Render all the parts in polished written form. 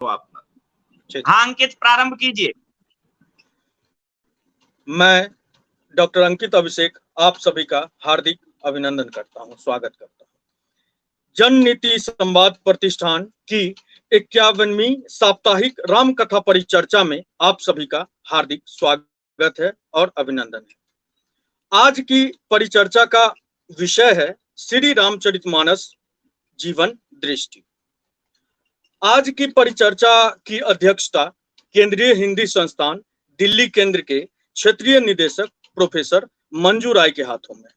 आप। हाँ अंकित, प्रारंभ कीजिए। मैं डॉक्टर अंकित अभिषेक आप सभी का हार्दिक अभिनंदन करता हूं, स्वागत करता हूं। जन नीति संवाद प्रतिष्ठान की 51वीं साप्ताहिक राम कथा परिचर्चा में आप सभी का हार्दिक स्वागत है और अभिनंदन है। आज की परिचर्चा का विषय है श्री रामचरितमानस जीवन दृष्टि। आज की परिचर्चा की अध्यक्षता केंद्रीय हिंदी संस्थान दिल्ली केंद्र के क्षेत्रीय निदेशक प्रोफेसर मंजू राय के हाथों में।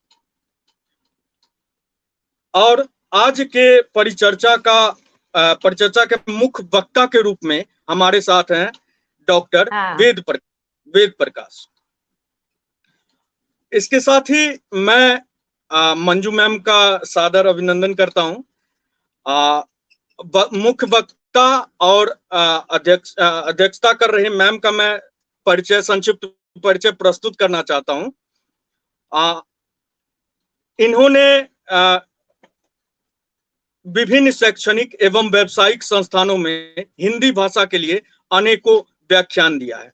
और आज के परिचर्चा के मुख्य वक्ता के रूप में हमारे साथ हैं डॉक्टर वेद प्रकाश। इसके साथ ही मैं मंजू मैम का सादर अभिनंदन करता हूं। मुख्य वक्ता और अध्यक्षता कर रहे मैम का मैं संक्षिप्त परिचय प्रस्तुत करना चाहता हूं। इन्होंने विभिन्न शैक्षणिक एवं व्यावसायिक संस्थानों में हिंदी भाषा के लिए अनेकों व्याख्यान दिया है।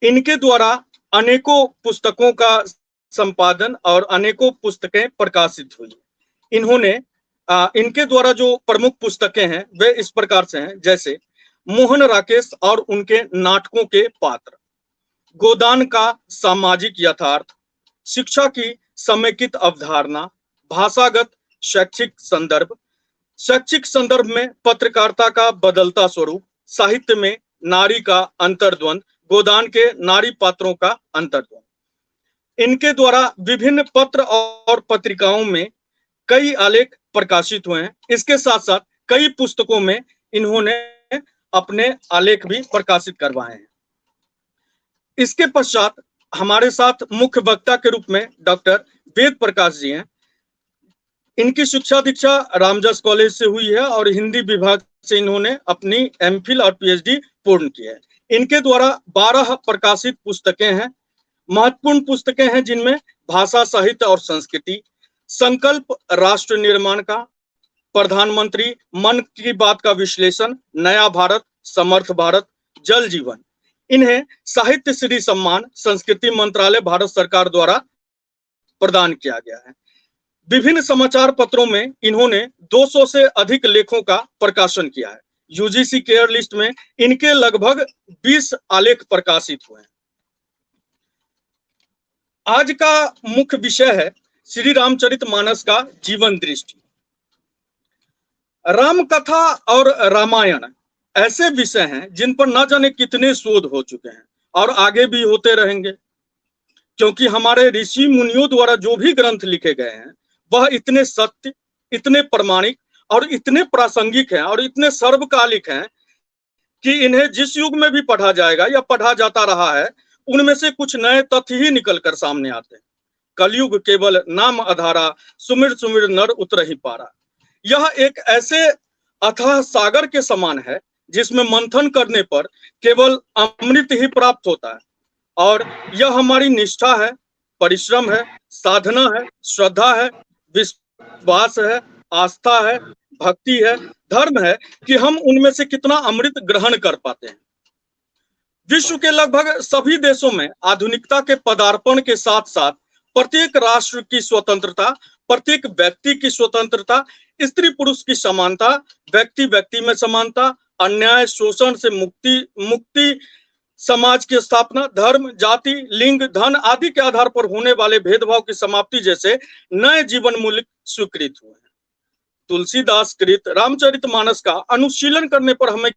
इनके द्वारा अनेकों पुस्तकों का संपादन और अनेकों पुस्तकें प्रकाशित हुई। इनके द्वारा जो प्रमुख पुस्तकें हैं वे इस प्रकार से हैं, जैसे मोहन राकेश और उनके नाटकों के पात्र, गोदान का सामाजिक यथार्थ, शिक्षा की समेकित अवधारणा, भाषागत शैक्षिक संदर्भ में पत्रकारिता का बदलता स्वरूप, साहित्य में नारी का अंतर्द्वंद, गोदान के नारी पात्रों का अंतर्द्वंद। इनके द्वारा विभिन्न पत्र और पत्रिकाओं में कई आलेख प्रकाशित हुए हैं। इसके साथ साथ कई पुस्तकों में इन्होंने अपने आलेख भी प्रकाशित करवाए हैं। इसके पश्चात हमारे साथ मुख्य वक्ता के रूप में डॉक्टर वेद प्रकाश जी हैं। इनकी शिक्षा दीक्षा रामजस कॉलेज से हुई है और हिंदी विभाग से इन्होंने अपनी एमफिल और पीएचडी पूर्ण की है। इनके द्वारा 12 प्रकाशित पुस्तकें हैं। महत्वपूर्ण पुस्तकें हैं जिनमें भाषा, साहित्य और संस्कृति, संकल्प राष्ट्र निर्माण का, प्रधानमंत्री मन की बात का विश्लेषण, नया भारत, समर्थ भारत, जल जीवन। इन्हें साहित्य श्री सम्मान संस्कृति मंत्रालय भारत सरकार द्वारा प्रदान किया गया है। विभिन्न समाचार पत्रों में इन्होंने 200 से अधिक लेखों का प्रकाशन किया है। यूजीसी केयर लिस्ट में इनके लगभग 20 आलेख प्रकाशित हुए हैं। आज का मुख्य विषय है श्री रामचरितमानस का जीवन दृष्टि। राम कथा और रामायण ऐसे विषय हैं जिन पर न जाने कितने शोध हो चुके हैं और आगे भी होते रहेंगे, क्योंकि हमारे ऋषि मुनियों द्वारा जो भी ग्रंथ लिखे गए हैं वह इतने सत्य, इतने प्रमाणिक और इतने प्रासंगिक हैं और इतने सर्वकालिक हैं कि इन्हें जिस युग में भी पढ़ा जाएगा या पढ़ा जाता रहा है, उनमें से कुछ नए तथ्य ही निकल कर सामने आते हैं। कलयुग केवल नाम आधारा, सुमिर सुमिर नर उतर ही पारा। यह एक ऐसे अथाह सागर के समान है जिसमें मंथन करने पर केवल अमृत ही प्राप्त होता है। और यह हमारी निष्ठा है, परिश्रम है, साधना है, श्रद्धा है, विश्वास है, आस्था है, भक्ति है, धर्म है कि हम उनमें से कितना अमृत ग्रहण कर पाते हैं। विश्व के लगभग सभी देशों में आधुनिकता के पदार्पण के साथ साथ प्रत्येक राष्ट्र की स्वतंत्रता, प्रत्येक व्यक्ति की स्वतंत्रता, स्त्री पुरुष की समानता, व्यक्ति व्यक्ति में समानता, अन्याय शोषण से मुक्ति, समाज की स्थापना, धर्म, जाति, लिंग, धन आदि के आधार पर होने वाले भेदभाव की समाप्ति जैसे नए जीवन मूल्य स्वीकृत हुए हैं। तुलसीदास कृत रामचरितमानस का अनुशीलन करने पर हमें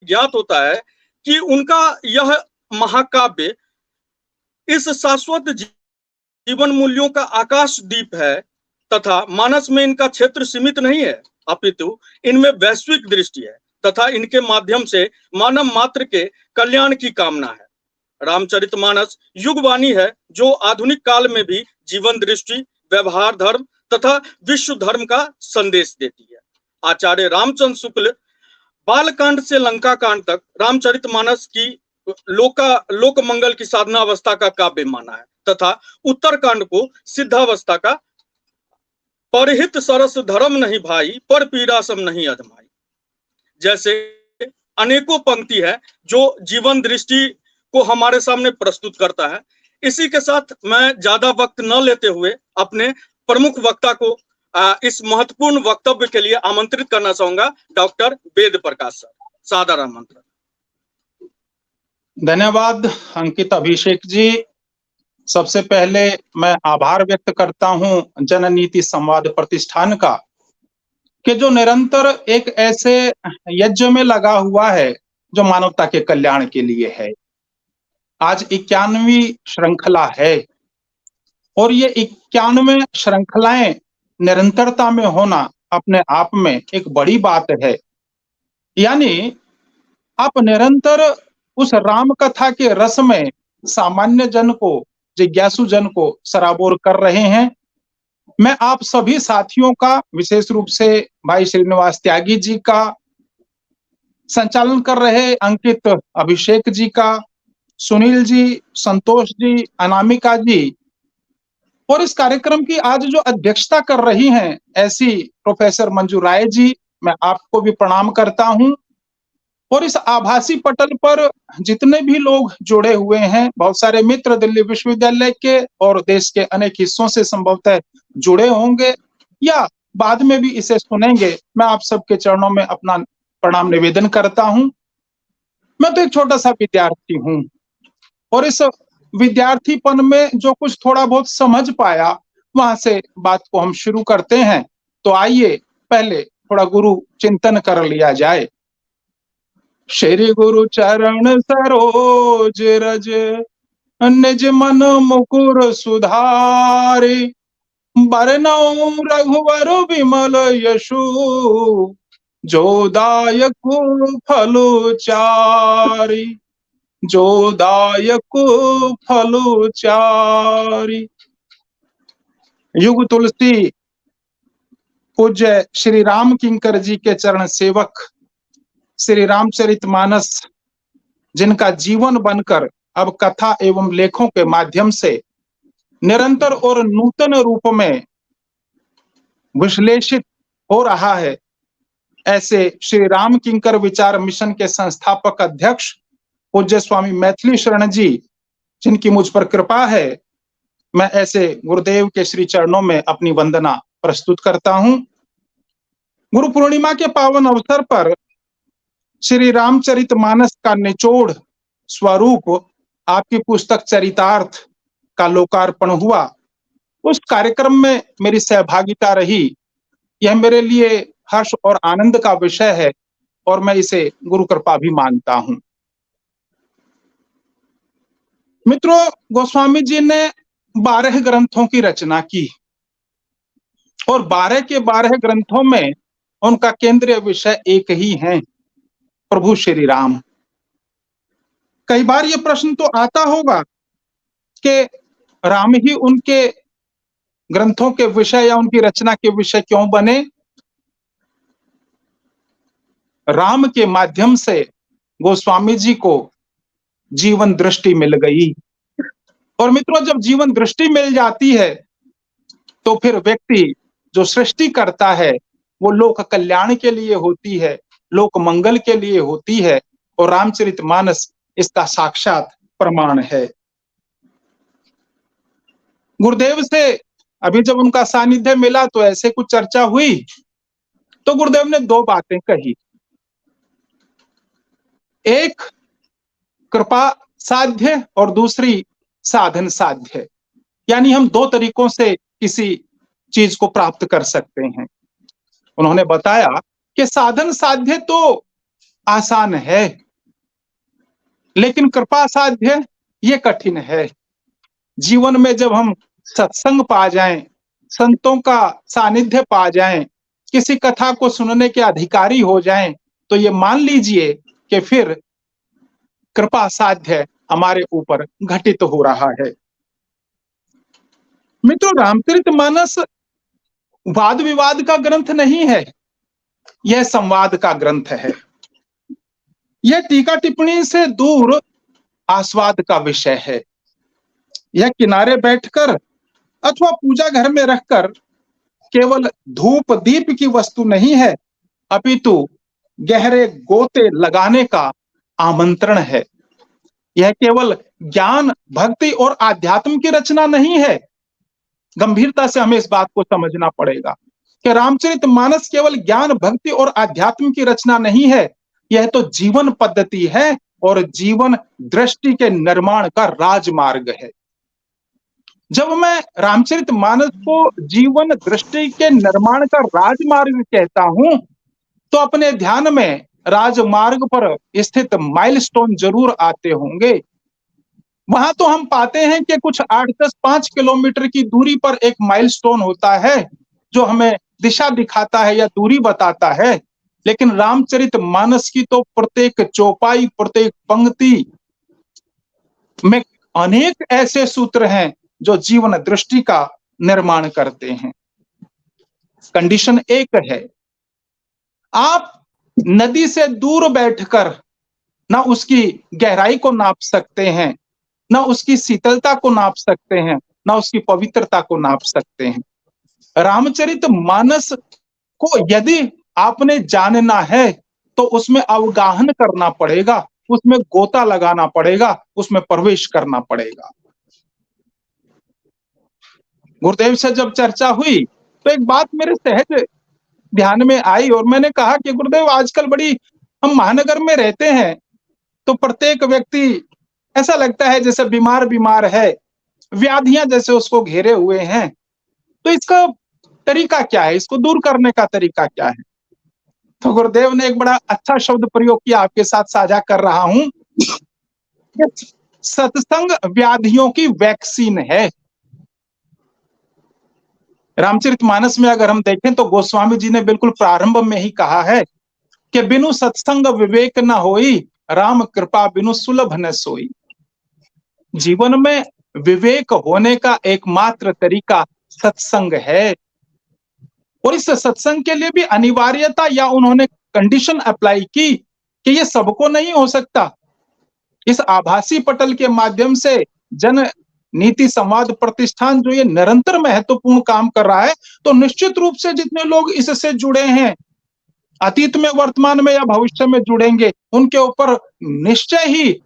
ज्ञात होता है कि उनका यह महाकाव्य इस शाश्वत जीवन मूल्यों का आकाश दीप है तथा मानस में इनका क्षेत्र सीमित नहीं है, अपितु इनमें वैश्विक दृष्टि है तथा इनके माध्यम से मानव मात्र के कल्याण की कामना है। रामचरितमानस युगवाणी है जो आधुनिक काल में भी जीवन दृष्टि, व्यवहार धर्म तथा विश्व धर्म का संदेश देती है। आचार्य रामचंद्र शुक्ल बालकांड से लंका कांड तक रामचरितमानस की लोक मंगल की साधना अवस्था का काव्य माना है तथा उत्तरकांड को सिद्धावस्था का परहित सरस धर्म नहीं भाई, पर पीड़ा सम नहीं अधमाई। जैसे अनेकों पंक्ति है जो जीवन दृष्टि को हमारे सामने प्रस्तुत करता है। इसी के साथ मैं ज्यादा वक्त न लेते हुए अपने प्रमुख वक्ता को इस महत्वपूर्ण वक्तव्य के लिए आमंत्रित करना चाहूंगा, डॉक्टर वेद प्रकाश सर। सादर आमंत्रण। धन्यवाद अंकित अभिषेक जी। सबसे पहले मैं आभार व्यक्त करता हूं जननीति संवाद प्रतिष्ठान का, कि जो निरंतर एक ऐसे यज्ञ में लगा हुआ है जो मानवता के कल्याण के लिए है। आज 91वीं श्रृंखला है और ये 91 श्रृंखलाएं निरंतरता में होना अपने आप में एक बड़ी बात है। यानी आप निरंतर उस राम कथा के रस में सामान्य जन को, जिज्ञासु जन को सराबोर कर रहे हैं। मैं आप सभी साथियों का, विशेष रूप से भाई श्रीनिवास त्यागी जी का, संचालन कर रहे अंकित अभिषेक जी का, सुनील जी, संतोष जी, अनामिका जी, और इस कार्यक्रम की आज जो अध्यक्षता कर रही हैं ऐसी प्रोफेसर मंजू राय जी, मैं आपको भी प्रणाम करता हूं। और इस आभासी पटल पर जितने भी लोग जुड़े हुए हैं, बहुत सारे मित्र दिल्ली विश्वविद्यालय के और देश के अनेक हिस्सों से संभवतः जुड़े होंगे या बाद में भी इसे सुनेंगे, मैं आप सबके चरणों में अपना प्रणाम निवेदन करता हूं। मैं तो एक छोटा सा विद्यार्थी हूं और इस विद्यार्थीपन में जो कुछ थोड़ा बहुत समझ पाया, वहां से बात को हम शुरू करते हैं। तो आइए पहले थोड़ा गुरु चिंतन कर लिया जाए। श्री गुरु चरण सरोज रज निज मन मुकुर सुधारे, बरनउँ रघुवर विमल यशु, जो दायक फल चारि, जो दायक फल चारि। युग तुलसी पूज्य श्री राम किंकर जी के चरण सेवक श्री रामचरितमानस, जिनका जीवन बनकर अब कथा एवं लेखों के माध्यम से निरंतर और नूतन रूप में विश्लेषित हो रहा है, ऐसे श्री राम किंकर विचार मिशन के संस्थापक अध्यक्ष पूज्य स्वामी मैथिली शरण जी, जिनकी मुझ पर कृपा है, मैं ऐसे गुरुदेव के श्री चरणों में अपनी वंदना प्रस्तुत करता हूं। गुरु पूर्णिमा के पावन अवसर पर श्री रामचरितमानस का निचोड़ स्वरूप आपकी पुस्तक चरितार्थ का लोकार्पण हुआ। उस कार्यक्रम में मेरी सहभागिता रही। यह मेरे लिए हर्ष और आनंद का विषय है और मैं इसे गुरु कृपा भी मानता हूं। मित्रों, गोस्वामी जी ने 12 ग्रंथों की रचना की और 12 के 12 ग्रंथों में उनका केंद्रीय विषय एक ही है, प्रभु श्री राम। कई बार यह प्रश्न तो आता होगा कि राम ही उनके ग्रंथों के विषय या उनकी रचना के विषय क्यों बने। राम के माध्यम से गोस्वामी जी को जीवन दृष्टि मिल गई और मित्रों, जब जीवन दृष्टि मिल जाती है तो फिर व्यक्ति जो सृष्टि करता है वो लोक कल्याण के लिए होती है, लोक मंगल के लिए होती है, और रामचरितमानस इसका साक्षात प्रमाण है। गुरुदेव से अभी जब उनका सानिध्य मिला तो ऐसे कुछ चर्चा हुई तो गुरुदेव ने 2 बातें कही। एक कृपा साध्य और दूसरी साधन साध्य, यानी हम 2 तरीकों से किसी चीज को प्राप्त कर सकते हैं। उन्होंने बताया कि साधन साध्य तो आसान है, लेकिन कृपा साध्य ये कठिन है। जीवन में जब हम सत्संग पा जाएं, संतों का सानिध्य पा जाएं, किसी कथा को सुनने के अधिकारी हो जाएं, तो ये मान लीजिए कि फिर कृपा साध्य हमारे ऊपर घटित हो रहा है। मित्रों, रामचरितमानस वाद विवाद का ग्रंथ नहीं है, यह संवाद का ग्रंथ है। यह टीका टिप्पणी से दूर आस्वाद का विषय है। यह किनारे बैठकर अथवा पूजा घर में रहकर केवल धूप दीप की वस्तु नहीं है, अपितु गहरे गोते लगाने का आमंत्रण है। यह केवल ज्ञान, भक्ति और आध्यात्म की रचना नहीं है। गंभीरता से हमें इस बात को समझना पड़ेगा कि रामचरितमानस केवल ज्ञान, भक्ति और आध्यात्म की रचना नहीं है, यह तो जीवन पद्धति है और जीवन दृष्टि के निर्माण का राजमार्ग है। जब मैं रामचरितमानस को जीवन दृष्टि के निर्माण का राजमार्ग कहता हूं, तो अपने ध्यान में राजमार्ग पर स्थित माइलस्टोन जरूर आते होंगे। वहां तो हम पाते हैं कि कुछ 8-10-5 किलोमीटर की दूरी पर एक माइलस्टोन होता है जो हमें दिशा दिखाता है या दूरी बताता है, लेकिन रामचरितमानस की तो प्रत्येक चौपाई, प्रत्येक पंक्ति में अनेक ऐसे सूत्र हैं जो जीवन दृष्टि का निर्माण करते हैं। कंडीशन एक है, आप नदी से दूर बैठकर ना उसकी गहराई को नाप सकते हैं, ना उसकी शीतलता को नाप सकते हैं, ना उसकी पवित्रता को नाप सकते हैं। रामचरितमानस को यदि आपने जानना है तो उसमें अवगाहन करना पड़ेगा, उसमें गोता लगाना पड़ेगा, उसमें प्रवेश करना पड़ेगा। गुरुदेव से जब चर्चा हुई तो एक बात मेरे सहज ध्यान में आई और मैंने कहा कि गुरुदेव, आजकल बड़ी हम महानगर में रहते हैं तो प्रत्येक व्यक्ति ऐसा लगता है जैसे बीमार बीमार है, व्याधियां जैसे उसको घेरे हुए हैं। तो इसका तरीका क्या है, इसको दूर करने का तरीका क्या है? तो गुरुदेव ने एक बड़ा अच्छा शब्द प्रयोग किया, आपके साथ साझा कर रहा हूं। सत्संग व्याधियों की वैक्सीन है। रामचरितमानस में अगर हम देखें तो गोस्वामी जी ने बिल्कुल प्रारंभ में ही कहा है कि बिनु सत्संग विवेक न होई, राम कृपा बिनु सुलभ न सोई। जीवन में विवेक होने का एकमात्र तरीका सत्संग है, और इस सत्संग के लिए भी अनिवार्यता या उन्होंने कंडीशन अप्लाई की कि ये सबको नहीं हो सकता। इस आभासी पटल के माध्यम से जन नीति संवाद प्रतिष्ठान जो ये निरंतर महत्वपूर्ण काम कर रहा है, तो निश्चित रूप से जितने लोग इससे जुड़े हैं, अतीत में, वर्तमान में या भविष्य में जुड़ेंगे, उनके ऊपर निश्चय ही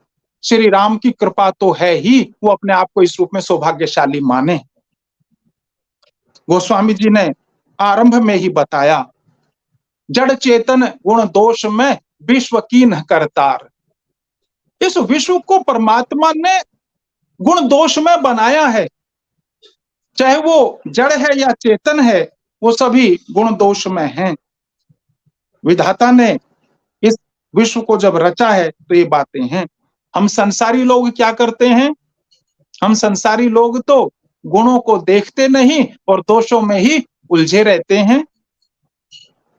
श्री राम की कृपा तो है ही, वो अपने आप को इस रूप में सौभाग्यशाली माने। गोस्वामी जी ने आरंभ में ही बताया, जड़ चेतन गुण दोष में विश्व कीन्ह करतार। इस विश्व को परमात्मा ने गुण दोष में बनाया है, चाहे वो जड़ है या चेतन है, वो सभी गुण दोष में हैं। विधाता ने इस विश्व को जब रचा है तो ये बातें हैं। हम संसारी लोग क्या करते हैं? हम संसारी लोग तो गुणों को देखते नहीं और दोषों में ही उलझे रहते हैं।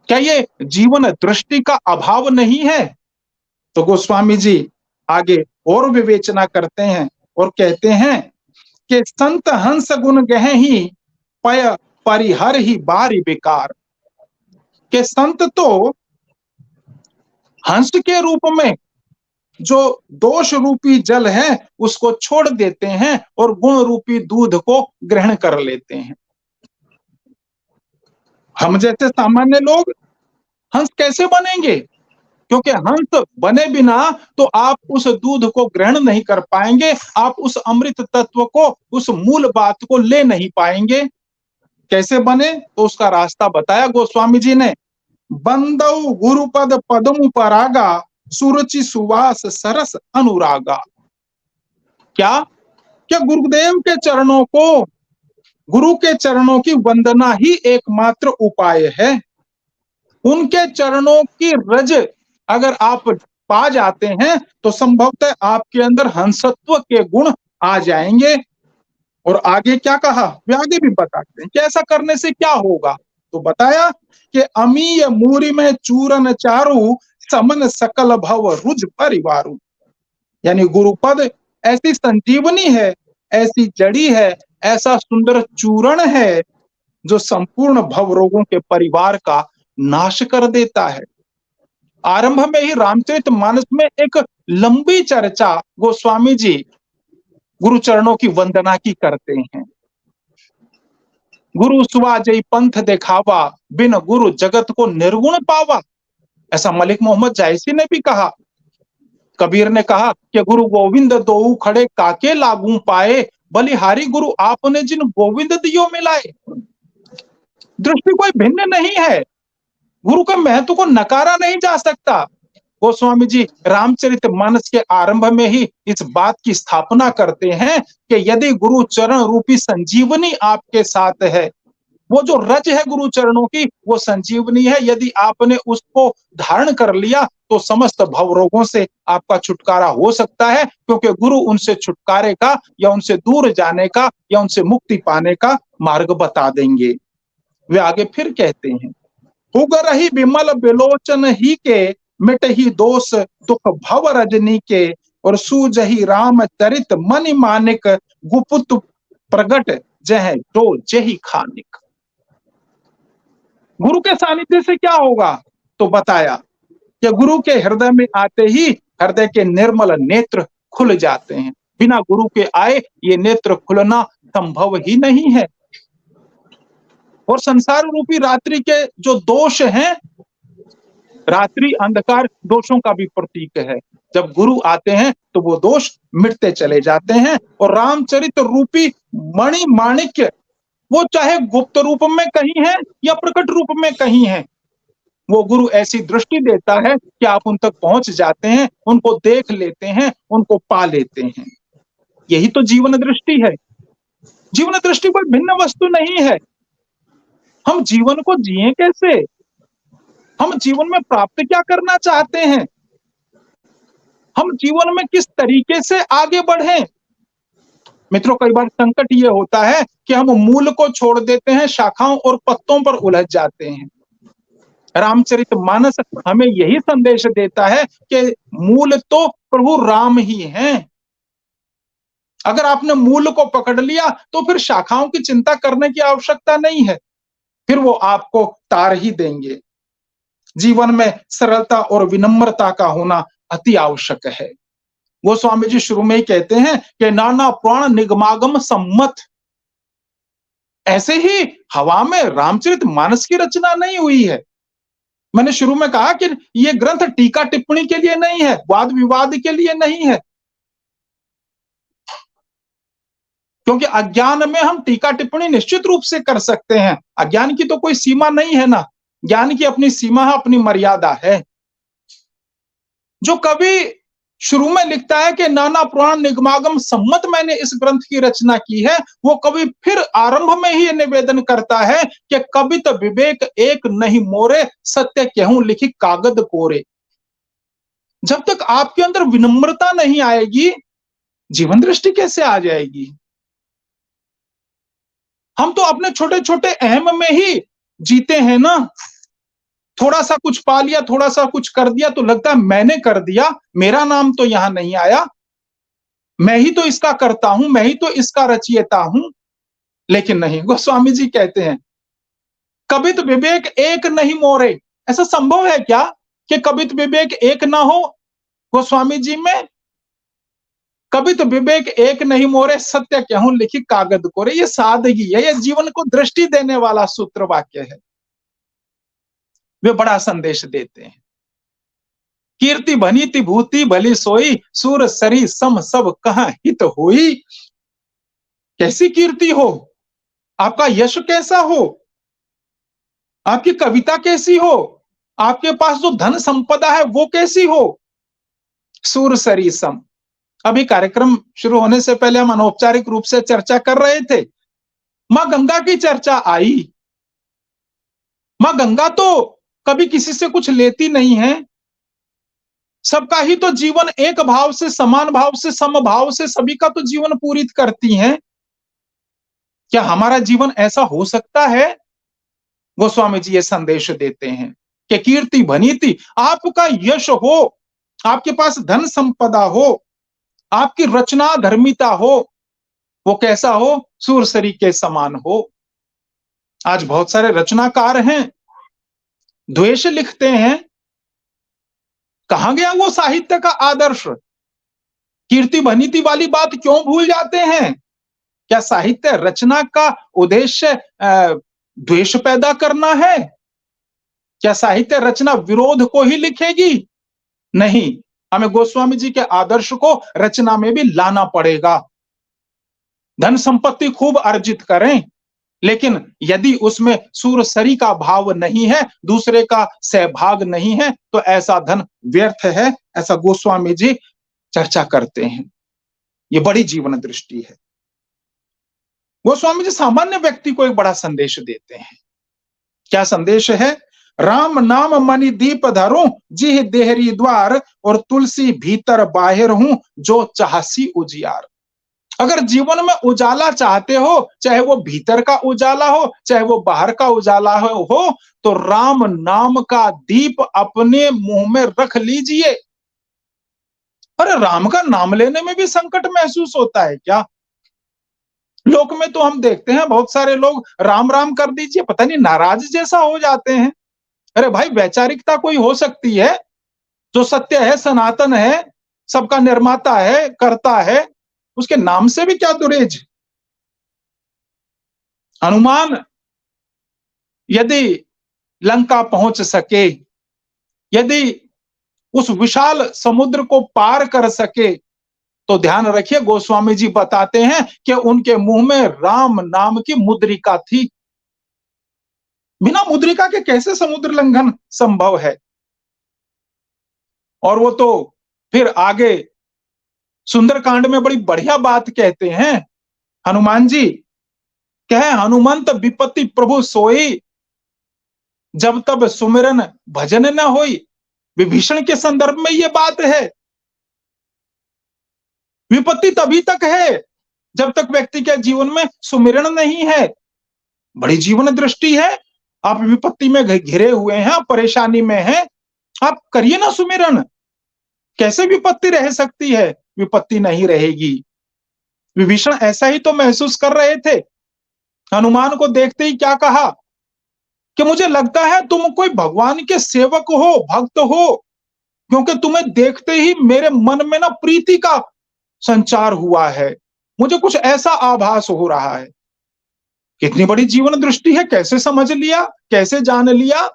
क्या ये जीवन दृष्टि का अभाव नहीं है? तो गोस्वामी जी आगे और विवेचना करते हैं और कहते हैं कि संत हंस गुण गह ही पय परिहर ही बारी बेकार। के संत तो हंस के रूप में जो दोष रूपी जल है उसको छोड़ देते हैं और गुण रूपी दूध को ग्रहण कर लेते हैं। हम जैसे सामान्य लोग हंस कैसे बनेंगे? क्योंकि हंस बने बिना तो आप उस दूध को ग्रहण नहीं कर पाएंगे, आप उस अमृत तत्व को, उस मूल बात को ले नहीं पाएंगे। कैसे बने? तो उसका रास्ता बताया गोस्वामी जी ने। बंदौ गुरुपद पदम परागा, सुरुचि सुवास सरस अनुरागा। क्या गुरुदेव के चरणों को, गुरु के चरणों की वंदना ही एकमात्र उपाय है। उनके चरणों की रज अगर आप पा जाते हैं तो संभवतः आपके अंदर हंसत्व के गुण आ जाएंगे। और आगे क्या कहा, वे आगे भी बताते हैं कि ऐसा करने से क्या होगा। तो बताया कि अमीय मूरी में चूरन चारु, समन सकल भव रुज परिवारु। यानी गुरुपद ऐसी संजीवनी है, ऐसी जड़ी है, ऐसा सुंदर चूर्ण है जो संपूर्ण भव रोगों के परिवार का नाश कर देता है। आरंभ में ही रामचरितमानस में एक लंबी चर्चा गोस्वामी जी गुरु चरणों की वंदना की करते हैं। गुरु सुवा जय पंथ देखावा, बिन गुरु जगत को निर्गुण पावा। ऐसा मलिक मोहम्मद जायसी ने भी कहा। कबीर ने कहा कि गुरु गोविंद दोऊ खड़े काके लागू पाए, बलिहारी गुरु आपने जिन गोविंद दियो मिलाए। दृष्टि कोई भिन्न नहीं है, गुरु के महत्व को नकारा नहीं जा सकता। गोस्वामी जी रामचरितमानस के आरंभ में ही इस बात की स्थापना करते हैं कि यदि गुरु चरण रूपी संजीवनी आपके साथ है, वो जो रज है गुरु चरणों की, वो संजीवनी है। यदि आपने उसको धारण कर लिया तो समस्त भव रोगों से आपका छुटकारा हो सकता है, क्योंकि गुरु उनसे छुटकारे का या उनसे दूर जाने का या उनसे मुक्ति पाने का मार्ग बता देंगे। वे आगे फिर कहते हैं, उग रही विमल बिलोचन ही के, मिट ही दोष दुख भव रजनी के, और सूझही राम चरित मनि मानिक, गुपुत प्रगट जह तो जही खानिक। गुरु के सानिध्य से क्या होगा, तो बताया कि गुरु के हृदय में आते ही हृदय के निर्मल नेत्र खुल जाते हैं। बिना गुरु के आए ये नेत्र खुलना संभव ही नहीं है। और संसार रूपी रात्रि के जो दोष हैं, रात्रि अंधकार दोषों का भी प्रतीक है। जब गुरु आते हैं तो वो दोष मिटते चले जाते हैं। और रामचरित रूपी मणि माणिक्य, वो चाहे गुप्त रूप में कहीं है या प्रकट रूप में कहीं है, वो गुरु ऐसी दृष्टि देता है कि आप उन तक पहुंच जाते हैं, उनको देख लेते हैं, उनको पा लेते हैं। यही तो जीवन दृष्टि है। जीवन दृष्टि कोई भिन्न वस्तु नहीं है। हम जीवन को जिए कैसे, हम जीवन में प्राप्त क्या करना चाहते हैं, हम जीवन में किस तरीके से आगे बढ़ें। मित्रों, कई बार संकट ये होता है कि हम मूल को छोड़ देते हैं, शाखाओं और पत्तों पर उलझ जाते हैं। रामचरितमानस हमें यही संदेश देता है कि मूल तो प्रभु राम ही हैं। अगर आपने मूल को पकड़ लिया तो फिर शाखाओं की चिंता करने की आवश्यकता नहीं है, फिर वो आपको तार ही देंगे। जीवन में सरलता और विनम्रता का होना अति आवश्यक है। वो स्वामी जी शुरू में ही कहते हैं कि नाना प्राण निगमागम सम्मत। ऐसे ही हवा में रामचरितमानस की रचना नहीं हुई है। मैंने शुरू में कहा कि ये ग्रंथ टीका टिप्पणी के लिए नहीं है, वाद विवाद के लिए नहीं है, क्योंकि अज्ञान में हम टीका टिप्पणी निश्चित रूप से कर सकते हैं। अज्ञान की तो कोई सीमा नहीं है ना, ज्ञान की अपनी सीमा है, अपनी मर्यादा है। जो कवि शुरू में लिखता है कि नाना पुराण निगमागम सम्मत मैंने इस ग्रंथ की रचना की है, वो कवि फिर आरंभ में ही निवेदन करता है कि कवित विवेक एक नहीं मोरे, सत्य कहूं लिखी कागद कोरे। जब तक आपके अंदर विनम्रता नहीं आएगी, जीवन दृष्टि कैसे आ जाएगी। हम तो अपने छोटे छोटे अहम में ही जीते हैं ना। थोड़ा सा कुछ पा लिया, थोड़ा सा कुछ कर दिया तो लगता है मैंने कर दिया, मेरा नाम तो यहां नहीं आया, मैं ही तो इसका करता हूं, मैं ही तो इसका रचयिता हूं। लेकिन नहीं, गोस्वामी जी कहते हैं कवित विवेक एक नहीं मोरे। ऐसा संभव है क्या कि कवित विवेक एक ना हो गोस्वामी जी में? कवित विवेक एक नहीं मोरे, सत्य कहूं लिखी कागद कोरे। ये सादगी है, ये जीवन को दृष्टि देने वाला सूत्र वाक्य है। वे बड़ा संदेश देते हैं। कीर्ति भनीति भूति भली सोई, सूर सरी सम सब कहां हित होई। कैसी कीर्ति हो, आपका यश कैसा हो, आपकी कविता कैसी हो, आपके पास जो धन संपदा है वो कैसी हो। सूर सरी सम। अभी कार्यक्रम शुरू होने से पहले हम अनौपचारिक रूप से चर्चा कर रहे थे, मां गंगा की चर्चा आई। मां गंगा तो कभी किसी से कुछ लेती नहीं है, सबका ही तो जीवन एक भाव से, समान भाव से, समभाव से सभी का तो जीवन पूरित करती हैं। क्या हमारा जीवन ऐसा हो सकता है? गोस्वामी जी ये संदेश देते हैं कि कीर्ति भनीति, आपका यश हो, आपके पास धन संपदा हो, आपकी रचना धर्मिता हो, वो कैसा हो? सूरसरी के समान हो। आज बहुत सारे रचनाकार हैं, द्वेष लिखते हैं, कहां गया वो साहित्य का आदर्श? कीर्ति भनीति वाली बात क्यों भूल जाते हैं? क्या साहित्य रचना का उद्देश्य द्वेष पैदा करना है? क्या साहित्य रचना विरोध को ही लिखेगी? नहीं, हमें गोस्वामी जी के आदर्श को रचना में भी लाना पड़ेगा। धन संपत्ति खूब अर्जित करें, लेकिन यदि उसमें सूरसरी का भाव नहीं है, दूसरे का सहभाग नहीं है, तो ऐसा धन व्यर्थ है, ऐसा गोस्वामी जी चर्चा करते हैं। ये बड़ी जीवन दृष्टि है। गोस्वामी जी सामान्य व्यक्ति को एक बड़ा संदेश देते हैं। क्या संदेश है? राम नाम मणि दीप धरूं, जिह देहरी द्वार, और तुलसी भीतर बाहिर हूं, जो चाहसी उजियार। अगर जीवन में उजाला चाहते हो, चाहे वो भीतर का उजाला हो, चाहे वो बाहर का उजाला हो, तो राम नाम का दीप अपने मुंह में रख लीजिए। अरे राम का नाम लेने में भी संकट महसूस होता है क्या? लोक में तो हम देखते हैं बहुत सारे लोग राम राम कर दीजिए, पता नहीं नाराज जैसा हो जाते हैं। अरे भाई, वैचारिकता कोई हो सकती है, जो सत्य है, सनातन है, सबका निर्माता है, करता है, उसके नाम से भी क्या दुरेज। हनुमान यदि लंका पहुंच सके, यदि उस विशाल समुद्र को पार कर सके, तो ध्यान रखिए गोस्वामी जी बताते हैं कि उनके मुंह में राम नाम की मुद्रिका थी। बिना मुद्रिका के कैसे समुद्र लंघन संभव है? और वो तो फिर आगे सुंदरकांड में बड़ी बढ़िया बात कहते हैं हनुमान जी। कहे हनुमंत विपत्ति प्रभु सोई, जब तब सुमिरन भजन न होई। विभीषण के संदर्भ में ये बात है। विपत्ति तभी तक है जब तक व्यक्ति के जीवन में सुमिरन नहीं है। बड़ी जीवन दृष्टि है। आप विपत्ति में घिरे हुए हैं, परेशानी में हैं, आप करिए ना सुमिरन। कैसे विपत्ति रह सकती है? विपत्ति नहीं रहेगी। विभीषण ऐसा ही तो महसूस कर रहे थे। हनुमान को देखते ही क्या कहा कि मुझे लगता है तुम कोई भगवान के सेवक हो, भक्त हो, क्योंकि तुम्हें देखते ही मेरे मन में ना प्रीति का संचार हुआ है। मुझे कुछ ऐसा आभास हो रहा है। कितनी बड़ी जीवन दृष्टि है! कैसे समझ लिया, कैसे जान लिया?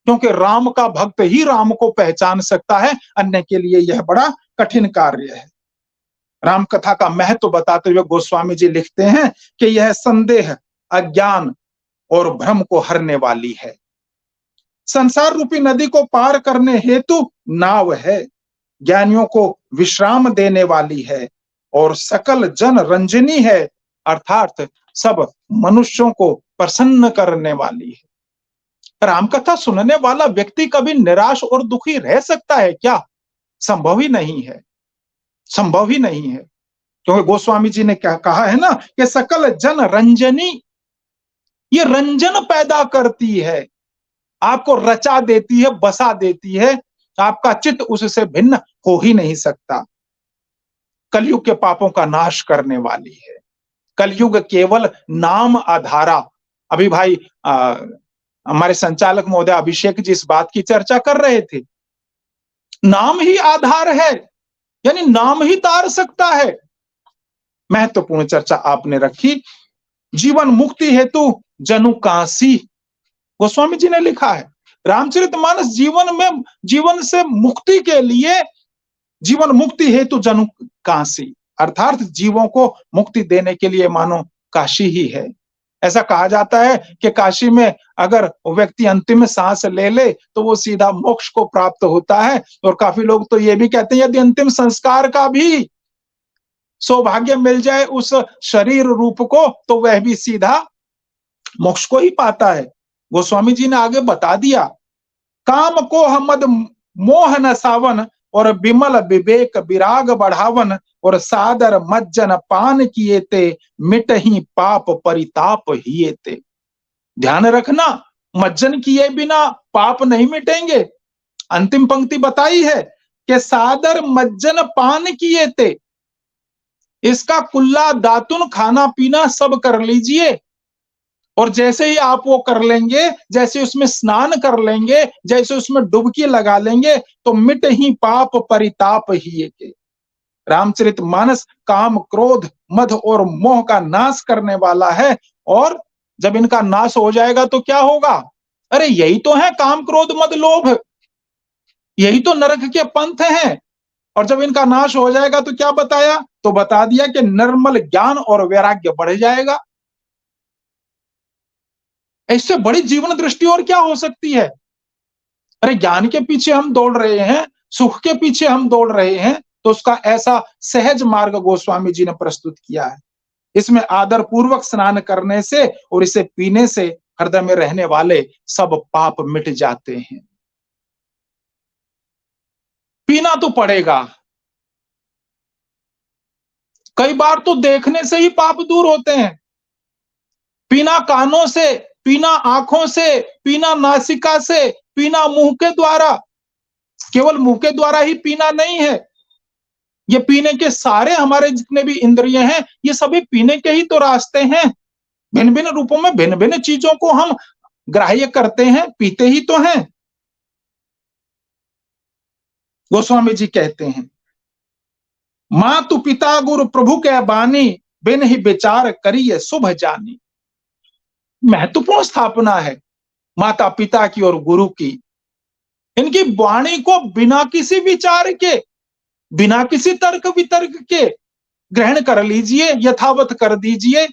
क्योंकि राम का भक्त ही राम को पहचान सकता है, अन्य के लिए यह बड़ा कठिन कार्य है। राम कथा का महत्व बताते हुए गोस्वामी जी लिखते हैं कि यह संदेह, अज्ञान और भ्रम को हरने वाली है। संसार रूपी नदी को पार करने हेतु नाव है, ज्ञानियों को विश्राम देने वाली है और सकल जन रंजनी है, अर्थात सब मनुष्यों को प्रसन्न करने वाली है। रामकथा सुनने वाला व्यक्ति कभी निराश और दुखी रह सकता है क्या? संभव ही नहीं है, संभव ही नहीं है। क्योंकि गोस्वामी जी ने क्या कहा है ना कि सकल जन रंजनी, ये रंजन पैदा करती है, आपको रचा देती है, बसा देती है, आपका चित्त उससे भिन्न हो ही नहीं सकता। कलयुग के पापों का नाश करने वाली है। कलयुग केवल नाम आधारा। अभी भाई हमारे संचालक महोदय अभिषेक जी इस बात की चर्चा कर रहे थे। नाम ही आधार है, यानी नाम ही तार सकता है। महत्वपूर्ण चर्चा आपने रखी। जीवन मुक्ति हेतु जनु काशी, गोस्वामी जी ने लिखा है। रामचरितमानस जीवन से मुक्ति के लिए, जीवन मुक्ति हेतु जनु काशी, अर्थात जीवों को मुक्ति देने के लिए मानो काशी ही है। ऐसा कहा जाता है कि काशी में अगर व्यक्ति अंतिम सांस ले ले तो वो सीधा मोक्ष को प्राप्त होता है। और काफी लोग तो ये भी कहते हैं यदि अंतिम संस्कार का भी सौभाग्य मिल जाए उस शरीर रूप को, तो वह भी सीधा मोक्ष को ही पाता है। गोस्वामी जी ने आगे बता दिया, काम को हमद मोह न सावन, और बिमल विवेक विराग बढ़ावन, और सादर मज्जन पान किए ते, मिट ही पाप परिताप हिए ते। ध्यान रखना, मज्जन किए बिना पाप नहीं मिटेंगे। अंतिम पंक्ति बताई है कि सादर मज्जन पान किए ते, इसका कुल्ला दातुन खाना पीना सब कर लीजिए, और जैसे ही आप वो कर लेंगे, जैसे उसमें स्नान कर लेंगे, जैसे उसमें डुबकी लगा लेंगे, तो मिट ही पाप परिताप ही के। रामचरितमानस काम, क्रोध, मद और मोह का नाश करने वाला है। और जब इनका नाश हो जाएगा तो क्या होगा? अरे यही तो है काम क्रोध मद लोभ, यही तो नरक के पंथ हैं। और जब इनका नाश हो जाएगा तो क्या बताया, तो बता दिया कि निर्मल ज्ञान और वैराग्य बढ़ जाएगा। इससे बड़ी जीवन दृष्टि और क्या हो सकती है। अरे ज्ञान के पीछे हम दौड़ रहे हैं, सुख के पीछे हम दौड़ रहे हैं, तो उसका ऐसा सहज मार्ग गोस्वामी जी ने प्रस्तुत किया है। इसमें आदर पूर्वक स्नान करने से और इसे पीने से हृदय में रहने वाले सब पाप मिट जाते हैं। पीना तो पड़ेगा, कई बार तो देखने से ही पाप दूर होते हैं। पीना कानों से, पीना आंखों से, पीना नासिका से, पीना मुंह के द्वारा। केवल मुंह के द्वारा ही पीना नहीं है, ये पीने के सारे हमारे जितने भी इंद्रिय हैं, ये सभी पीने के ही तो रास्ते हैं। भिन्न भिन्न रूपों में भिन्न भिन्न चीजों को हम ग्राह्य करते हैं, पीते ही तो हैं। गोस्वामी जी कहते हैं, मातु पिता गुरु प्रभु के बानी, बिन ही विचार करिए शुभ जानी। महत्वपूर्ण स्थापना है माता पिता की और गुरु की। इनकी वाणी को बिना किसी विचार के, बिना किसी तर्क वितर्क के ग्रहण कर लीजिए, यथावत कर दीजिए,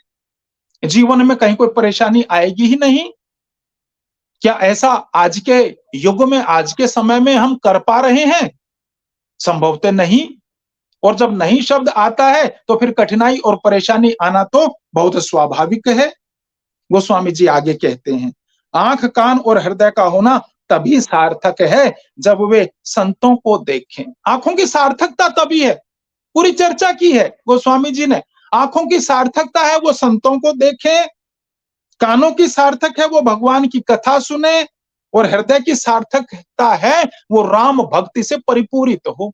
जीवन में कहीं कोई परेशानी आएगी ही नहीं। क्या ऐसा आज के युग में, आज के समय में हम कर पा रहे हैं? संभवतः नहीं। और जब नहीं शब्द आता है तो फिर कठिनाई और परेशानी आना तो बहुत स्वाभाविक है। गोस्वामी जी आगे कहते हैं, आंख कान और हृदय का होना तभी सार्थक है जब वे संतों को देखें। आंखों की सार्थकता तभी है, पूरी चर्चा की है गोस्वामी जी ने। आंखों की सार्थकता है वो संतों को देखें, कानों की सार्थक है वो भगवान की कथा सुने, और हृदय की सार्थकता है वो राम भक्ति से परिपूरित हो।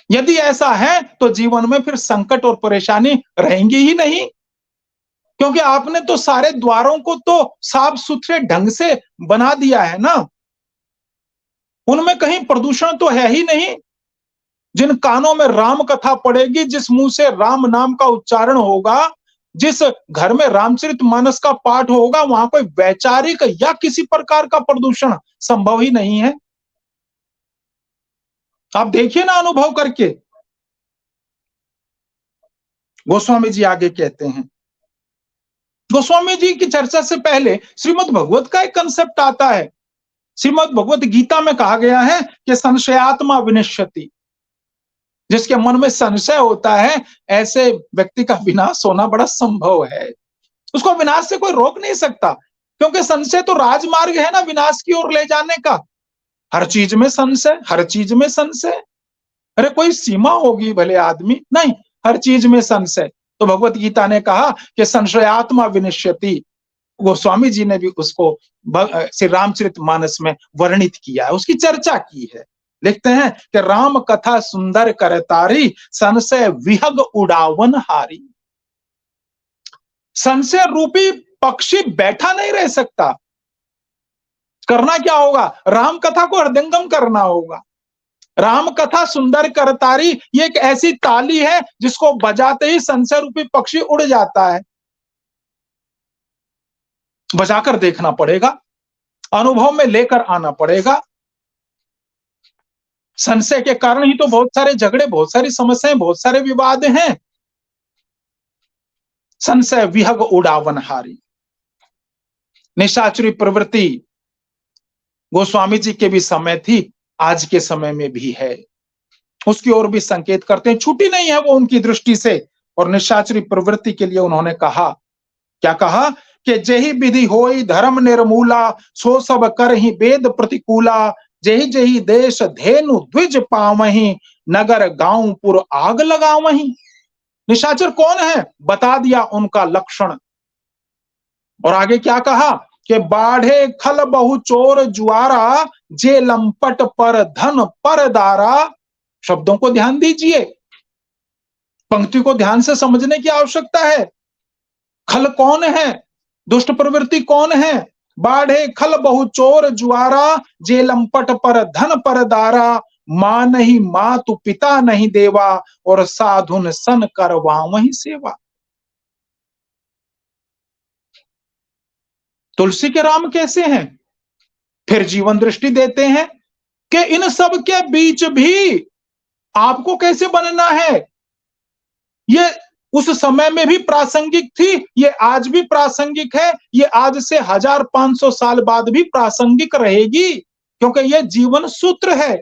यदि ऐसा है तो जीवन में फिर संकट और परेशानी रहेंगी ही नहीं, क्योंकि आपने तो सारे द्वारों को तो साफ सुथरे ढंग से बना दिया है ना, उनमें कहीं प्रदूषण तो है ही नहीं। जिन कानों में राम कथा पड़ेगी, जिस मुंह से राम नाम का उच्चारण होगा, जिस घर में रामचरितमानस का पाठ होगा, वहां कोई वैचारिक या किसी प्रकार का प्रदूषण संभव ही नहीं है। आप देखिए ना अनुभव करके। गोस्वामी जी आगे कहते हैं, गोस्वामी जी की चर्चा से पहले श्रीमद् भगवत का एक कंसेप्ट आता है। श्रीमद् भगवत गीता में कहा गया है कि संशयात्मा विनश्यति, जिसके मन में संशय होता है ऐसे व्यक्ति का विनाश होना बड़ा संभव है। उसको विनाश से कोई रोक नहीं सकता, क्योंकि संशय तो राजमार्ग है ना विनाश की ओर ले जाने का। हर चीज में संशय, हर चीज में संशय। अरे कोई सीमा होगी भले आदमी, नहीं, हर चीज में संशय। तो भगवत गीता ने कहा कि संशयात्मा विनश्यति। गोस्वामी जी ने भी उसको श्री रामचरितमानस में वर्णित किया है, उसकी चर्चा की है। लिखते हैं कि राम कथा सुंदर करतारी, संशय विहग उड़ावन हारी। संशय रूपी पक्षी बैठा नहीं रह सकता। करना क्या होगा, राम कथा को हृदयंगम करना होगा। राम कथा सुंदर करतारी, ये एक ऐसी ताली है जिसको बजाते ही संशय रूपी पक्षी उड़ जाता है। बजाकर देखना पड़ेगा, अनुभव में लेकर आना पड़ेगा। संशय के कारण ही तो बहुत सारे झगड़े, बहुत सारी समस्याएं, बहुत सारे विवाद हैं। संशय विहग उड़ावनहारी। निशाचरी प्रवृत्ति गोस्वामी जी के भी समय थी, आज के समय में भी है। उसकी ओर भी संकेत करते हैं, छूटी नहीं है वो उनकी दृष्टि से। और निशाचरी प्रवृत्ति के लिए उन्होंने कहा, क्या कहा कि जेहि विधि होई धर्म निर्मूला, सो सब कर ही वेद प्रतिकूला। जेहि जेहि देश धेनु द्विज पावहीं, नगर गांव पुर आग लगावहीं। निशाचर कौन है, बता दिया उनका लक्षण। और आगे क्या कहा कि बाढ़े खल बहु चोर जुआरा, जे लंपट पर धन पर दारा। शब्दों को ध्यान दीजिए, पंक्ति को ध्यान से समझने की आवश्यकता है। खल कौन है, दुष्ट प्रवृत्ति कौन है। बाढ़े खल बहु चोर जुआरा, जे लंपट पर धन पर दारा। मां नहीं मातु पिता नहीं देवा, और साधुन सन करवा वही सेवा। तुलसी के राम कैसे हैं? फिर जीवन दृष्टि देते हैं कि इन सब के बीच भी आपको कैसे बनना है। ये उस समय में भी प्रासंगिक थी, ये आज भी प्रासंगिक है, ये आज से 1500 साल बाद भी प्रासंगिक रहेगी, क्योंकि ये जीवन सूत्र है।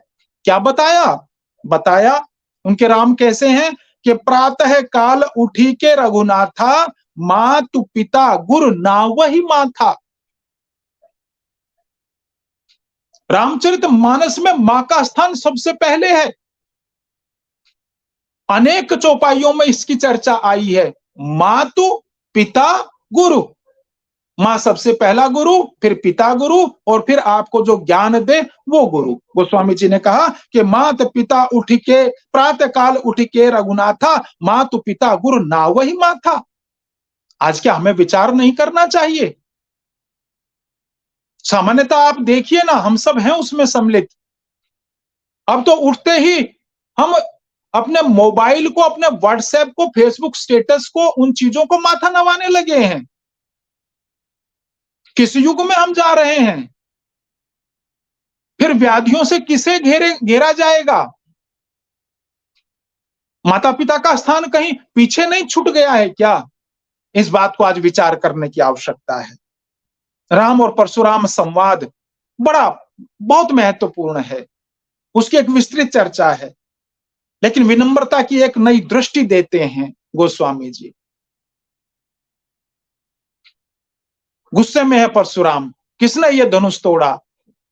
क्या बताया उनके राम कैसे हैं कि प्रातः काल उठी के रघुनाथा, मातु पिता गुरु नावहि माथा। रामचरितमानस में मां का स्थान सबसे पहले है। अनेक चौपाइयों में इसकी चर्चा आई है। मातु पिता गुरु, मां सबसे पहला गुरु, फिर पिता गुरु, और फिर आपको जो ज्ञान दे वो गुरु। गोस्वामी जी ने कहा कि मात पिता उठ के प्रातः काल उठ के रघुनाथा, मातु पिता गुरु नावहि माथा। आज क्या हमें विचार नहीं करना चाहिए? सामान्यतः आप देखिए ना, हम सब हैं उसमें सम्मिलित। अब तो उठते ही हम अपने मोबाइल को, अपने व्हाट्सएप को, फेसबुक स्टेटस को, उन चीजों को माथा नवाने लगे हैं। किस युग में हम जा रहे हैं? फिर व्याधियों से किसे घेरा जाएगा? माता पिता का स्थान कहीं पीछे नहीं छूट गया है क्या? इस बात को आज विचार करने की आवश्यकता है। राम और परशुराम संवाद बहुत महत्वपूर्ण है, उसकी एक विस्तृत चर्चा है, लेकिन विनम्रता की एक नई दृष्टि देते हैं गोस्वामी जी। गुस्से में है परशुराम, किसने ये धनुष तोड़ा,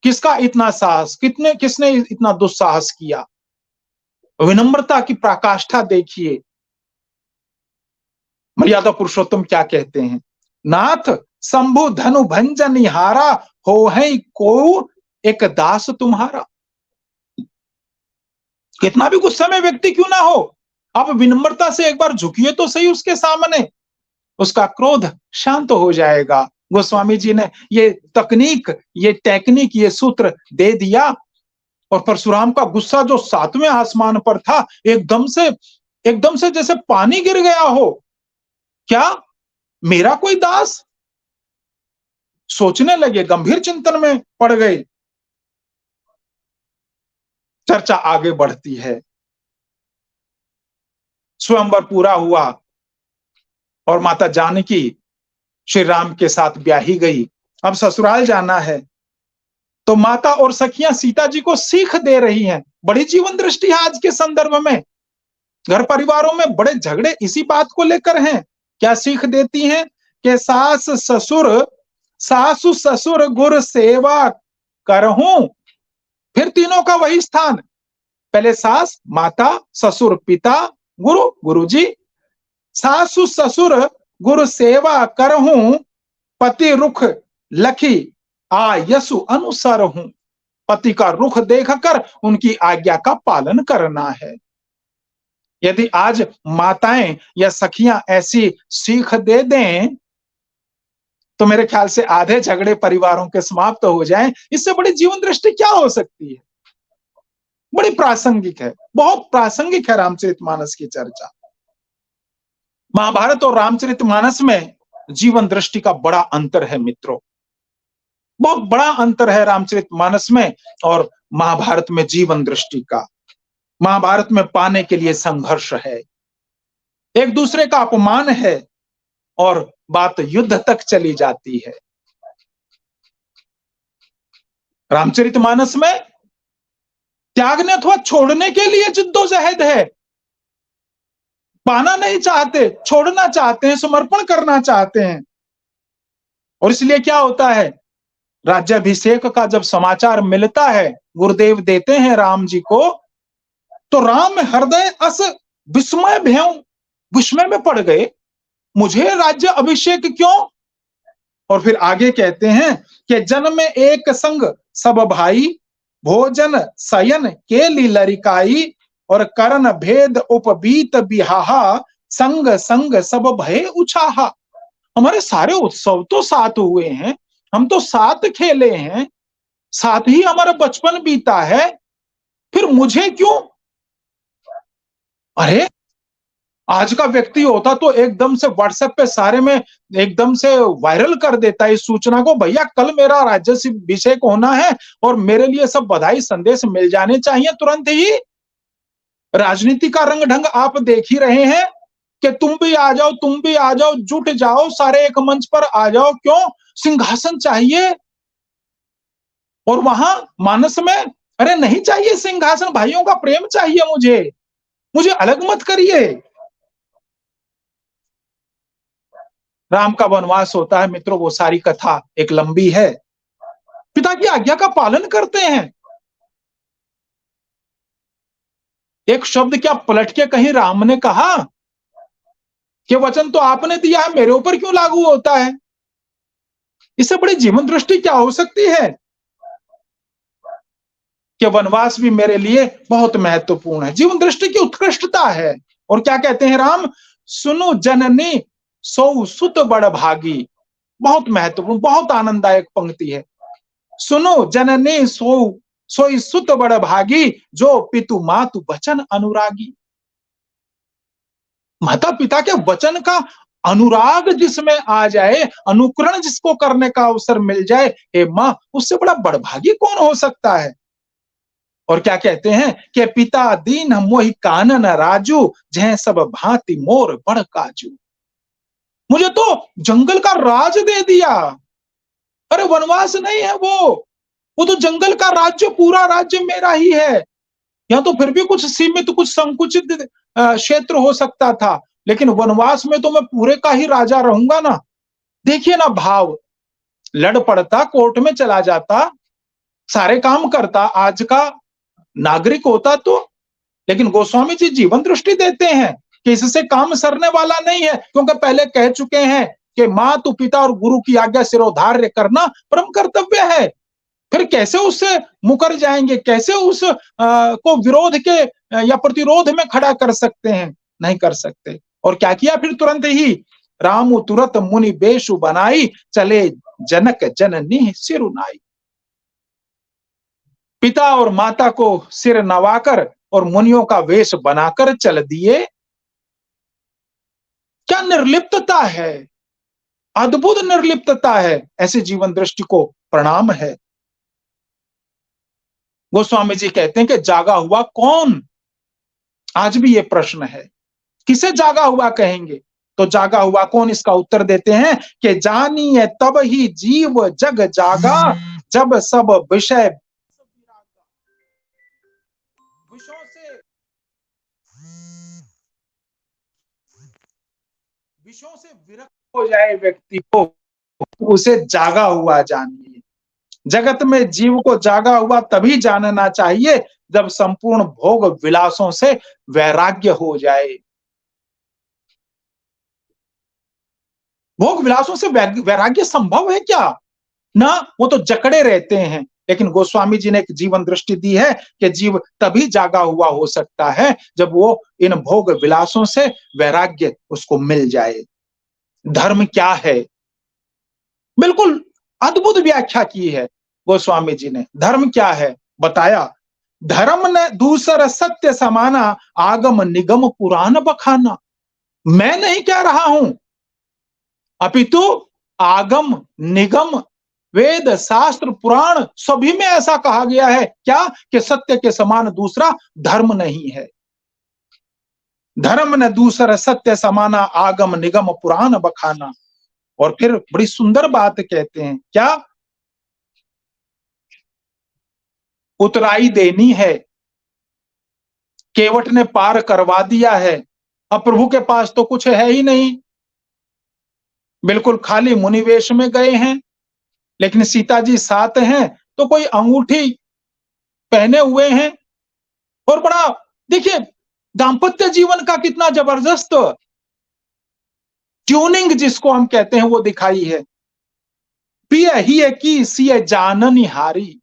किसका इतना साहस, किसने इतना दुस्साहस किया। विनम्रता की पराकाष्ठा देखिए। मर्यादा पुरुषोत्तम क्या कहते हैं? नाथ शंभु धनु भंजनिहारा, हो है को एक दास तुम्हारा। कितना भी गुस्से में व्यक्ति क्यों ना हो, आप विनम्रता से एक बार झुकिए तो सही उसके सामने, उसका क्रोध शांत हो जाएगा। गोस्वामी जी ने ये तकनीक, ये टेक्निक, ये सूत्र दे दिया, और परशुराम का गुस्सा जो 7वें आसमान पर था, एकदम से जैसे पानी गिर गया हो। क्या मेरा कोई दास? सोचने लगे, गंभीर चिंतन में पड़ गए। चर्चा आगे बढ़ती है। स्वयंवर पूरा हुआ और माता जानकी श्री राम के साथ ब्याही गई। अब ससुराल जाना है, तो माता और सखियां सीता जी को सीख दे रही हैं। बड़ी जीवन दृष्टि है आज के संदर्भ में। घर परिवारों में बड़े झगड़े इसी बात को लेकर हैं। क्या सीख देती हैं कि सासु ससुर गुरु सेवा करहूं। फिर तीनों का वही स्थान, पहले सास, माता, ससुर पिता, गुरु गुरुजी। सासु ससुर गुरु सेवा करहूं, पति रुख लखी आयसु अनुसार हूं। पति का रुख देखकर उनकी आज्ञा का पालन करना है। यदि आज माताएं या सखियां ऐसी सीख दे दें तो मेरे ख्याल से आधे झगड़े परिवारों के समाप्त हो जाएं। इससे बड़ी जीवन दृष्टि क्या हो सकती है? बड़ी प्रासंगिक है, बहुत प्रासंगिक है रामचरितमानस की चर्चा। महाभारत और रामचरितमानस में जीवन दृष्टि का बड़ा अंतर है मित्रों, बहुत बड़ा अंतर है रामचरितमानस में और महाभारत में जीवन दृष्टि का। महाभारत में पाने के लिए संघर्ष है, एक दूसरे का अपमान है और बात युद्ध तक चली जाती है। रामचरितमानस में त्यागने अथवा छोड़ने के लिए जिद्दोजहद है। पाना नहीं चाहते, छोड़ना चाहते हैं, समर्पण करना चाहते हैं। और इसलिए क्या होता है, राज्याभिषेक का जब समाचार मिलता है, गुरुदेव देते हैं राम जी को, तो राम हृदय अस विस्मय में पड़ गए। मुझे राज्य अभिषेक क्यों? और फिर आगे कहते हैं कि जन में एक संग सब भाई, भोजन शयन के लरिकाई, और करण भेद उपबीत बिहाहा, संग संग सब भय उछाहा। हमारे सारे उत्सव तो साथ हुए हैं, हम तो साथ खेले हैं, साथ ही हमारा बचपन बीता है, फिर मुझे क्यों? अरे आज का व्यक्ति होता तो एकदम से व्हाट्सएप पे सारे में एकदम से वायरल कर देता है इस सूचना को, भैया कल मेरा राज्याभिषेक होना है और मेरे लिए सब बधाई संदेश मिल जाने चाहिए तुरंत ही। राजनीति का रंग ढंग आप देख ही रहे हैं कि तुम भी आ जाओ, तुम भी आ जाओ, जुट जाओ, सारे एक मंच पर आ जाओ। क्यों? सिंहासन चाहिए। और वहां मानस में, अरे नहीं चाहिए सिंहासन, भाइयों का प्रेम चाहिए, मुझे अलग मत करिए। राम का वनवास होता है मित्रों, वो सारी कथा एक लंबी है। पिता की आज्ञा का पालन करते हैं। एक शब्द क्या पलट के कहीं राम ने कहा कि वचन तो आपने दिया है, मेरे ऊपर क्यों लागू होता है? इससे बड़ी जीवन दृष्टि क्या हो सकती है कि वनवास भी मेरे लिए बहुत महत्वपूर्ण है। जीवन दृष्टि की उत्कृष्टता है। और क्या कहते हैं राम? सुनो जननी सो सुत बड़ भागी। बहुत महत्वपूर्ण, बहुत आनंददायक पंक्ति है। सुनो जननी सोई सुत बड़ भागी, जो पितु मातु वचन अनुरागी। माता पिता के वचन का अनुराग जिसमें आ जाए, अनुकरण जिसको करने का अवसर मिल जाए, हे मां, उससे बड़ा बड़भागी कौन हो सकता है? और क्या कहते हैं कि पिता दीन मोहि कानन राजू, जह सब भांति मोर बड़ काजू। मुझे तो जंगल का राज दे दिया। अरे वनवास नहीं है वो तो जंगल का राज्य, पूरा राज्य मेरा ही है। यहाँ तो फिर भी कुछ सीमित, कुछ संकुचित क्षेत्र हो सकता था, लेकिन वनवास में तो मैं पूरे का ही राजा रहूंगा ना। देखिए ना भाव, लड़ पड़ता, कोर्ट में चला जाता, सारे काम करता, आज का नागरिक होता तो। लेकिन गोस्वामी जी जीवन दृष्टि देते हैं कि इससे काम सरने वाला नहीं है, क्योंकि पहले कह चुके हैं कि मातु पिता और गुरु की आज्ञा सिरोधार्य करना परम कर्तव्य है। फिर कैसे उससे मुकर जाएंगे? कैसे उस को विरोध के या प्रतिरोध में खड़ा कर सकते हैं? नहीं कर सकते। और क्या किया फिर? तुरंत ही रामु तुरत मुनि बेशु बनाई, चले जनक जननी सिरुनाई। पिता और माता को सिर नवाकर और मुनियों का वेश बनाकर चल दिए। क्या निर्लिप्तता है, अद्भुत निर्लिप्तता है। ऐसे जीवन दृष्टि को प्रणाम है। गोस्वामी जी कहते हैं कि जागा हुआ कौन? आज भी ये प्रश्न है, किसे जागा हुआ कहेंगे? तो जागा हुआ कौन, इसका उत्तर देते हैं कि जानिए तब ही जीव जग जागा, जब सब विषय विषयों से विरक्त हो जाए व्यक्ति को, उसे जागा हुआ जानिए। जगत में जीव को जागा हुआ तभी जानना चाहिए जब संपूर्ण भोग विलासों से वैराग्य हो जाए। भोग विलासों से वैराग्य संभव है क्या? ना, वो तो जकड़े रहते हैं। लेकिन गोस्वामी जी ने एक जीवन दृष्टि दी है कि जीव तभी जागा हुआ हो सकता है जब वो इन भोग विलासों से वैराग्य उसको मिल जाए। धर्म क्या है? बिल्कुल अद्भुत व्याख्या की है गोस्वामी जी ने। धर्म क्या है बताया, धर्म ने दूसरा सत्य समाना, आगम निगम पुराण बखाना। मैं नहीं कह रहा हूं, अपितु आगम निगम वेद शास्त्र पुराण सभी में ऐसा कहा गया है क्या कि सत्य के समान दूसरा धर्म नहीं है। धर्म ने दूसरा सत्य समाना, आगम निगम पुराण बखाना। और फिर बड़ी सुंदर बात कहते हैं, क्या? उतराई देनी है, केवट ने पार करवा दिया है। अब प्रभु के पास तो कुछ है ही नहीं, बिल्कुल खाली मुनिवेश में गए हैं। लेकिन सीता जी साथ हैं तो कोई अंगूठी पहने हुए हैं। और बड़ा देखिए दाम्पत्य जीवन का कितना जबरदस्त ट्यूनिंग जिसको हम कहते हैं वो दिखाई है। पिया ही है कि सिय जाननी हारी।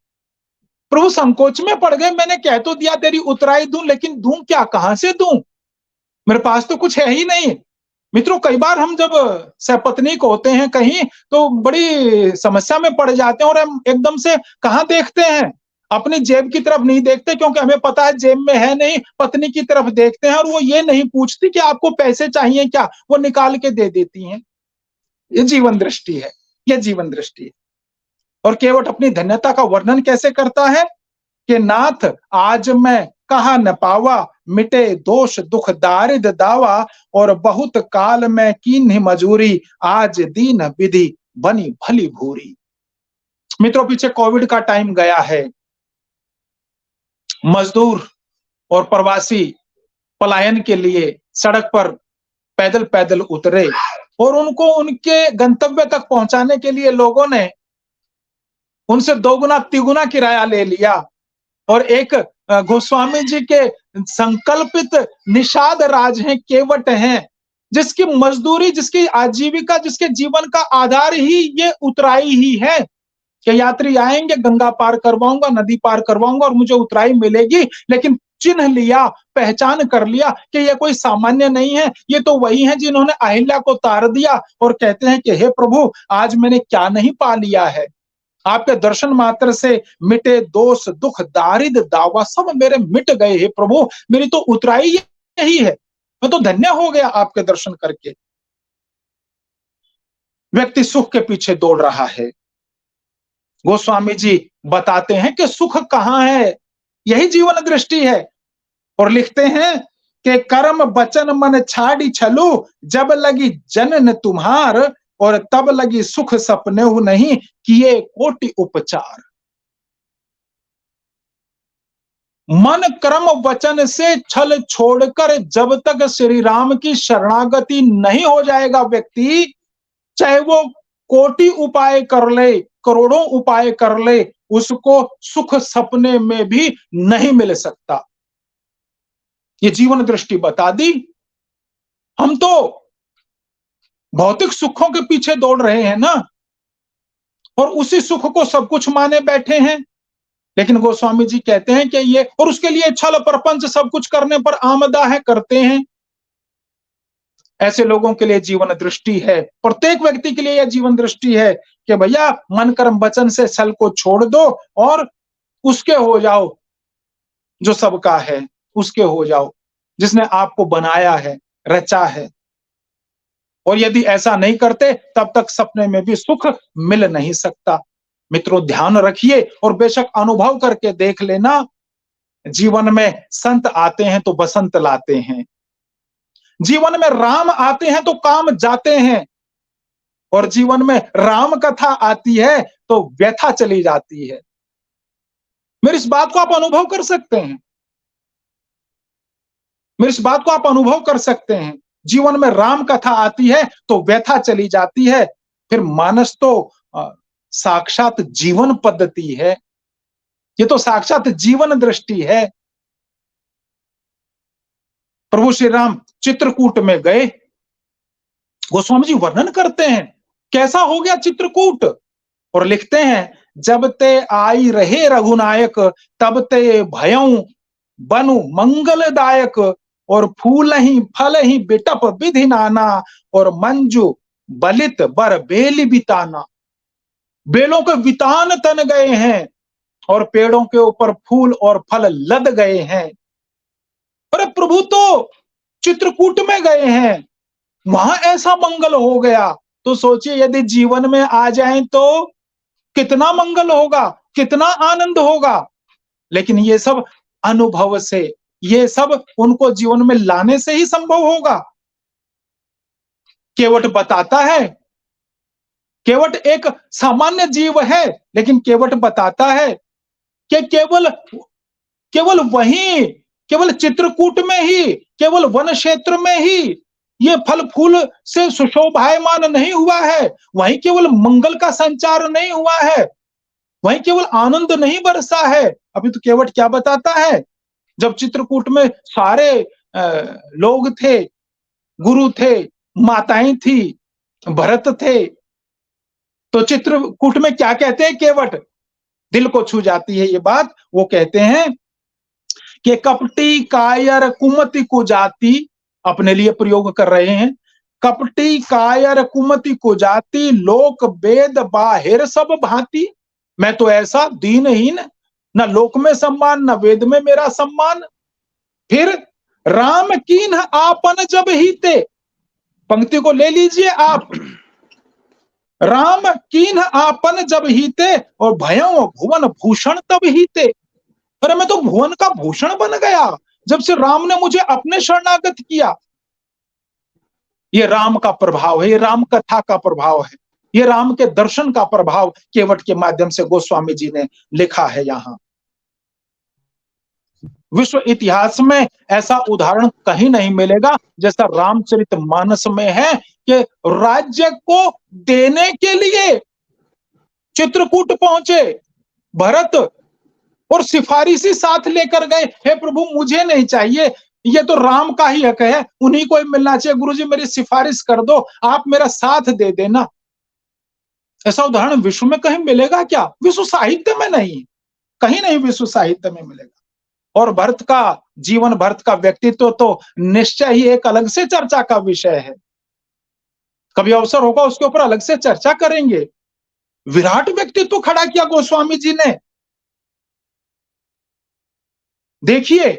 प्रभु संकोच में पड़ गए, मैंने कह तो दिया तेरी उतराई दूं, लेकिन दूं क्या, कहां से दूं? मेरे पास तो कुछ है ही नहीं। मित्रों, कई बार हम जब सपत्नीक होते हैं कहीं तो बड़ी समस्या में पड़ जाते हैं और हम एकदम से कहां देखते हैं, अपनी जेब की तरफ नहीं देखते, क्योंकि हमें पता है जेब में है नहीं, पत्नी की तरफ देखते हैं, और वो ये नहीं पूछती कि आपको पैसे चाहिए क्या, वो निकाल के दे देती हैं। ये जीवन दृष्टि है, ये जीवन दृष्टि है। और केवट अपनी धन्यता का वर्णन कैसे करता है कि नाथ आज मैं कहा न पावा, मिटे दोष दुख दारिद दावा, और बहुत काल में कीन्ह मजूरी, आज दीन विधि बनी भली भूरी। मित्रों, पीछे कोविड का टाइम गया है, मजदूर और प्रवासी पलायन के लिए सड़क पर पैदल पैदल उतरे, और उनको उनके गंतव्य तक पहुंचाने के लिए लोगों ने उनसे दोगुना तिगुना किराया ले लिया, और एक गोस्वामी जी के संकल्पित निषाद राज हैं, केवट हैं, जिसकी मजदूरी, जिसकी आजीविका, जिसके जीवन का आधार ही ये उतराई ही है कि यात्री आएंगे, गंगा पार करवाऊंगा, नदी पार करवाऊंगा और मुझे उतराई मिलेगी। लेकिन चिन्ह लिया, पहचान कर लिया कि ये कोई सामान्य नहीं है, ये तो वही है जिन्होंने अहिल्या को तार दिया और कहते हैं कि हे प्रभु, आज मैंने क्या नहीं पा लिया है, आपके दर्शन मात्र से मिटे दोष दुख दारिद दावा, सब मेरे मिट गए हे प्रभु, मेरी तो उतराई यही है, मैं तो धन्य हो गया आपके दर्शन करके। व्यक्ति सुख के पीछे दौड़ रहा है। गोस्वामी जी बताते हैं कि सुख कहां है, यही जीवन दृष्टि है, और लिखते हैं कि कर्म बचन मन छाड़ी छलू, जब लगी जनन तुम्हार, और तब लगी सुख सपने नहीं, किए कोटि उपचार। मन कर्म वचन से छल छोड़कर जब तक श्री राम की शरणागति नहीं हो जाएगा व्यक्ति, चाहे वो कोटि उपाय कर ले, करोड़ों उपाय कर ले, उसको सुख सपने में भी नहीं मिल सकता। ये जीवन दृष्टि बता दी। हम तो भौतिक सुखों के पीछे दौड़ रहे हैं ना, और उसी सुख को सब कुछ माने बैठे हैं। लेकिन गोस्वामी जी कहते हैं कि ये, और उसके लिए छल प्रपंच सब कुछ करने पर आमदा है, करते हैं। ऐसे लोगों के लिए जीवन दृष्टि है, प्रत्येक व्यक्ति के लिए यह जीवन दृष्टि है कि भैया मन कर्म वचन से छल को छोड़ दो और उसके हो जाओ, जो सबका है उसके हो जाओ, जिसने आपको बनाया है, रचा है। और यदि ऐसा नहीं करते तब तक सपने में भी सुख मिल नहीं सकता। मित्रों, ध्यान रखिए और बेशक अनुभव करके देख लेना, जीवन में संत आते हैं तो बसंत लाते हैं, जीवन में राम आते हैं तो काम जाते हैं, और जीवन में राम कथा आती है तो व्यथा चली जाती है। मेरी इस बात को आप अनुभव कर सकते हैं, मेरी इस बात को आप अनुभव कर सकते हैं। जीवन में राम कथा आती है तो व्यथा चली जाती है। फिर मानस तो साक्षात जीवन पद्धति है, ये तो साक्षात जीवन दृष्टि है। प्रभु श्री राम चित्रकूट में गए, गोस्वामी जी वर्णन करते हैं कैसा हो गया चित्रकूट, और लिखते हैं जब ते आई रहे रघुनायक, तब ते भयऊ बनु मंगलदायक, और फूल ही फल ही बिटप विधि नाना, और मंजू बलित बर बेली बिताना। बेलों के वितान तन गए हैं और पेड़ों के ऊपर फूल और फल लद गए हैं। अरे प्रभु तो चित्रकूट में गए हैं, वहां ऐसा मंगल हो गया, तो सोचिए यदि जीवन में आ जाएं तो कितना मंगल होगा, कितना आनंद होगा। लेकिन ये सब अनुभव से, ये सब उनको जीवन में लाने से ही संभव होगा। केवट बताता है, केवट एक सामान्य जीव है, लेकिन केवट बताता है कि केवल वहीं, केवल चित्रकूट में ही, केवल वन क्षेत्र में ही ये फल फूल से सुशोभायमान नहीं हुआ है, वहीं केवल मंगल का संचार नहीं हुआ है, वहीं केवल आनंद नहीं बरसा है। अभी तो केवट क्या बताता है, जब चित्रकूट में सारे लोग थे, गुरु थे, माताएं थी, भरत थे, तो चित्रकूट में क्या कहते हैं केवट, दिल को छू जाती है ये बात। वो कहते हैं कि कपटी कायर कुमति को जाति, अपने लिए प्रयोग कर रहे हैं, कपटी कायर कुमति को जाति, लोक वेद बाहिर सब भांति। मैं तो ऐसा दीनहीन न लोक में सम्मान, न वेद में मेरा सम्मान। फिर राम कीन्ह आपन जब हीते, पंक्ति को ले लीजिए आप, राम कीन्ह आपन जब हीते और भयों भुवन भूषण तब हीते। अरे मैं तो भुवन का भूषण बन गया जब से राम ने मुझे अपने शरणागत किया। ये राम का प्रभाव है, ये राम कथा का प्रभाव है, ये राम के दर्शन का प्रभाव केवट के माध्यम से गोस्वामी जी ने लिखा है। यहां विश्व इतिहास में ऐसा उदाहरण कहीं नहीं मिलेगा जैसा रामचरितमानस में है कि राज्य को देने के लिए चित्रकूट पहुंचे भरत और सिफारिशी साथ लेकर गए, हे प्रभु मुझे नहीं चाहिए, ये तो राम का ही हक है, उन्हीं को ही मिलना चाहिए, गुरुजी मेरी सिफारिश कर दो, आप मेरा साथ दे देना। ऐसा उदाहरण विश्व में कहीं मिलेगा क्या? विश्व साहित्य में नहीं, कहीं नहीं विश्व साहित्य में मिलेगा। और भरत का जीवन, भरत का व्यक्तित्व तो निश्चय ही एक अलग से चर्चा का विषय है। कभी अवसर होगा उसके ऊपर अलग से चर्चा करेंगे। विराट व्यक्तित्व खड़ा किया गोस्वामी जी ने। देखिए,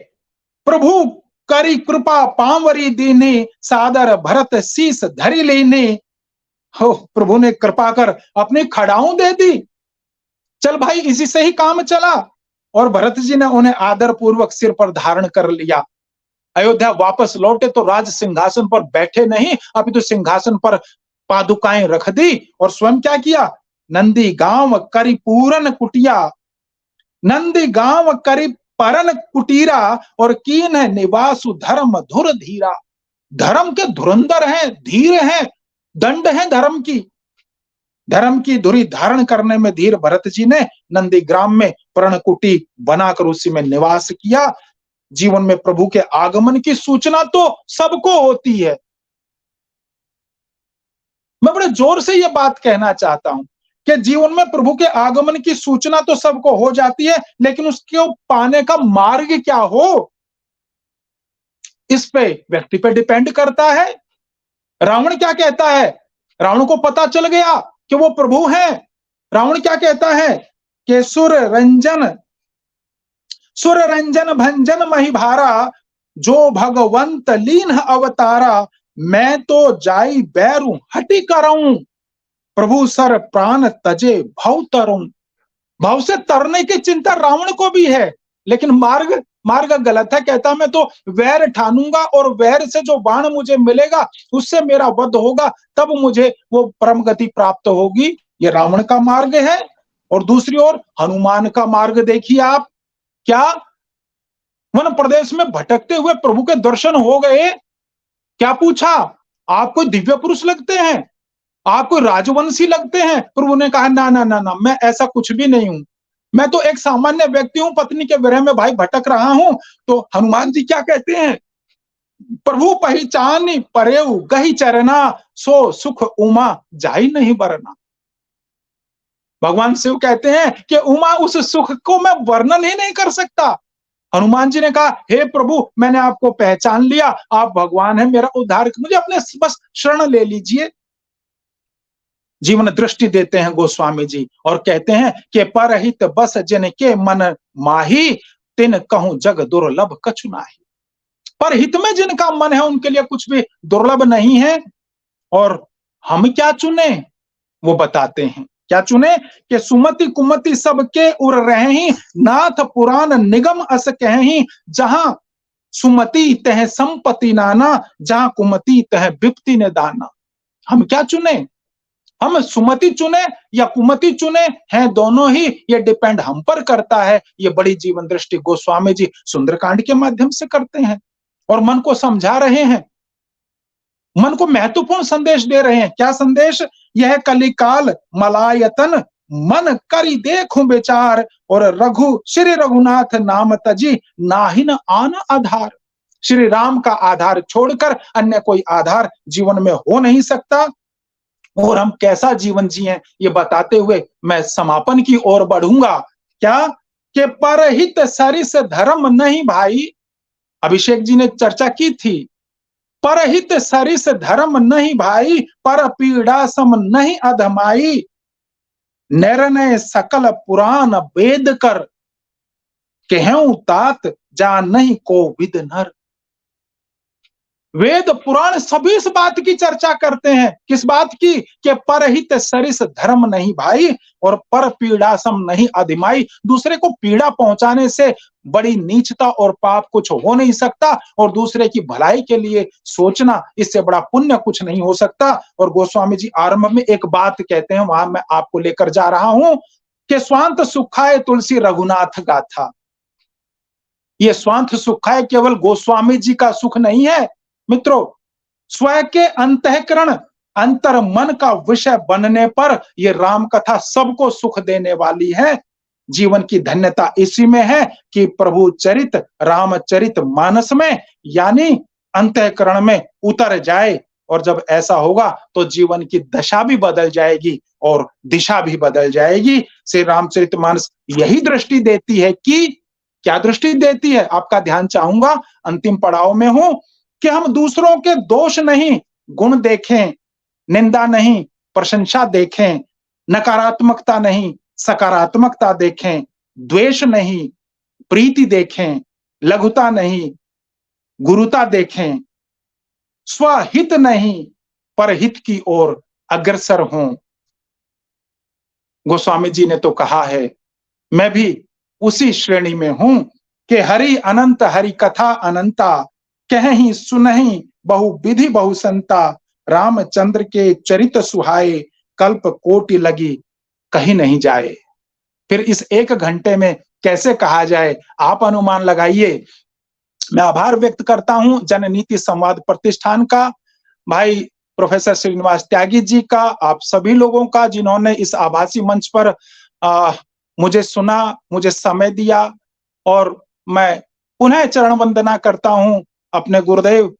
प्रभु करी कृपा पांवरी दीनी, सादर भरत शीस धरी लेने। हो, प्रभु ने कृपा कर अपनी खड़ाऊं दे दी, चल भाई इसी से ही काम चला। और भरत जी ने उन्हें आदर पूर्वक सिर पर धारण कर लिया। अयोध्या वापस लौटे तो राज सिंहासन पर बैठे नहीं, अभी तो सिंहासन पर पादुकाएं रख दी और स्वयं क्या किया? नंदी गांव करी पूरन कुटिया, नंदी गांव करी परन कुटीरा और कीन है निवासु धर्म धुर धीरा। धर्म के धुरंधर हैं, धीर हैं, दंड है धर्म की धुरी धारण करने में धीर भरत जी ने नंदीग्राम में पर्णकुटी बनाकर उसी में निवास किया। जीवन में प्रभु के आगमन की सूचना तो सबको होती है। मैं बड़े जोर से यह बात कहना चाहता हूं कि जीवन में प्रभु के आगमन की सूचना तो सबको हो जाती है, लेकिन उसको पाने का मार्ग क्या हो, इस पे व्यक्ति पे डिपेंड करता है। रावण क्या कहता है? रावण को पता चल गया कि वो प्रभु हैं। रावण क्या कहता है कि सुर रंजन भंजन महिभारा, जो भगवंत लीन अवतारा, मैं तो जाई बैरू हटी करऊं, प्रभु सर प्राण तजे भव तरुं। भव से तरने की चिंता रावण को भी है, लेकिन मार्ग गलत है। कहता मैं तो वैर ठानूंगा और वैर से जो बाण मुझे मिलेगा उससे मेरा वध होगा, तब मुझे वो परम गति प्राप्त होगी। ये रावण का मार्ग है। और दूसरी ओर हनुमान का मार्ग देखिए आप, क्या वन प्रदेश में भटकते हुए प्रभु के दर्शन हो गए। क्या पूछा? आप कोई दिव्य पुरुष लगते हैं, आप कोई राजवंशी लगते हैं। प्रभु ने कहा ना ना ना ना, मैं ऐसा कुछ भी नहीं हूं, मैं तो एक सामान्य व्यक्ति हूं, पत्नी के विरह में भाई भटक रहा हूं। तो हनुमान जी क्या कहते हैं? प्रभु पहचानी परेऊ गही चरना, सो सुख उमा जाई नहीं बरना। भगवान शिव कहते हैं कि उमा उस सुख को मैं वर्णन ही नहीं कर सकता। हनुमान जी ने कहा हे प्रभु मैंने आपको पहचान लिया, आप भगवान हैं, मेरा उद्धार, मुझे अपने बस शरण ले लीजिए। जीवन दृष्टि देते हैं गोस्वामी जी और कहते हैं कि परहित बस जिनके मन माही, तिन कहूं जग दुर्लभ कछु नाही। परहित में जिनका मन है उनके लिए कुछ भी दुर्लभ नहीं है। और हम क्या चुने वो बताते हैं, क्या चुने कि सुमति कुमति सबके उर रहे, नाथ पुराण निगम अस कहीं, जहां सुमति तह संपत्ति नाना, जहां कुमति तह विपत्ति ने दाना। हम क्या चुने? हम सुमति चुने या कुमति चुने, हैं दोनों ही, ये डिपेंड हम पर करता है। ये बड़ी जीवन दृष्टि गोस्वामी जी सुंदरकांड के माध्यम से करते हैं और मन को समझा रहे हैं, मन को महत्वपूर्ण संदेश दे रहे हैं। क्या संदेश? यह कलिकाल मलायतन मन करी देखूं विचार, और श्री रघुनाथ नाम तजी नाहिन आन आधार। श्री राम का आधार छोड़कर अन्य कोई आधार जीवन में हो नहीं सकता। और हम कैसा जीवन जिए ये बताते हुए मैं समापन की ओर बढ़ूंगा। क्या कि परहित सरिस धर्म नहीं भाई, अभिषेक जी ने चर्चा की थी। परहित सरिस धर्म नहीं भाई, पर पीड़ा सम नहीं अधमाई, निर्णय सकल पुराण वेद कर। कहूं तात जा नहीं को विद नर। वेद पुराण सभी इस बात की चर्चा करते हैं। किस बात की? कि परहित सरिस धर्म नहीं भाई और पर पीड़ा सम नहीं अधिमाई। दूसरे को पीड़ा पहुंचाने से बड़ी नीचता और पाप कुछ हो नहीं सकता, और दूसरे की भलाई के लिए सोचना, इससे बड़ा पुण्य कुछ नहीं हो सकता। और गोस्वामी जी आरंभ में एक बात कहते हैं, वहां मैं आपको लेकर जा रहा हूं कि स्वांत सुखाए तुलसी रघुनाथ गाथा। ये स्वांत सुखाए केवल गोस्वामी जी का सुख नहीं है मित्रों, स्वयं के अंतःकरण अंतर मन का विषय बनने पर यह राम कथा सबको सुख देने वाली है। जीवन की धन्यता इसी में है कि प्रभु चरित रामचरित मानस में यानी अंतःकरण में उतर जाए, और जब ऐसा होगा तो जीवन की दशा भी बदल जाएगी और दिशा भी बदल जाएगी। श्री रामचरितमानस यही दृष्टि देती है कि, क्या दृष्टि देती है? आपका ध्यान चाहूंगा, अंतिम पड़ाव में हूं, कि हम दूसरों के दोष नहीं गुण देखें, निंदा नहीं प्रशंसा देखें, नकारात्मकता नहीं सकारात्मकता देखें, द्वेष नहीं प्रीति देखें, लघुता नहीं गुरुता देखें, स्वहित नहीं परहित की ओर अग्रसर हों। गोस्वामी जी ने तो कहा है, मैं भी उसी श्रेणी में हूं कि हरि अनंत हरि कथा अनंता, कहहीं सुनहीं बहु विधि बहु संता, रामचंद्र के चरित सुहाए कल्प कोटि लगी कहीं नहीं जाए। फिर इस 1 घंटे में कैसे कहा जाए, आप अनुमान लगाइए। मैं आभार व्यक्त करता हूं जननीति संवाद प्रतिष्ठान का, भाई प्रोफेसर श्रीनिवास त्यागी जी का, आप सभी लोगों का जिन्होंने इस आभासी मंच पर मुझे सुना, मुझे समय दिया, और मैं पुनः चरण वंदना करता हूं अपने गुरुदेव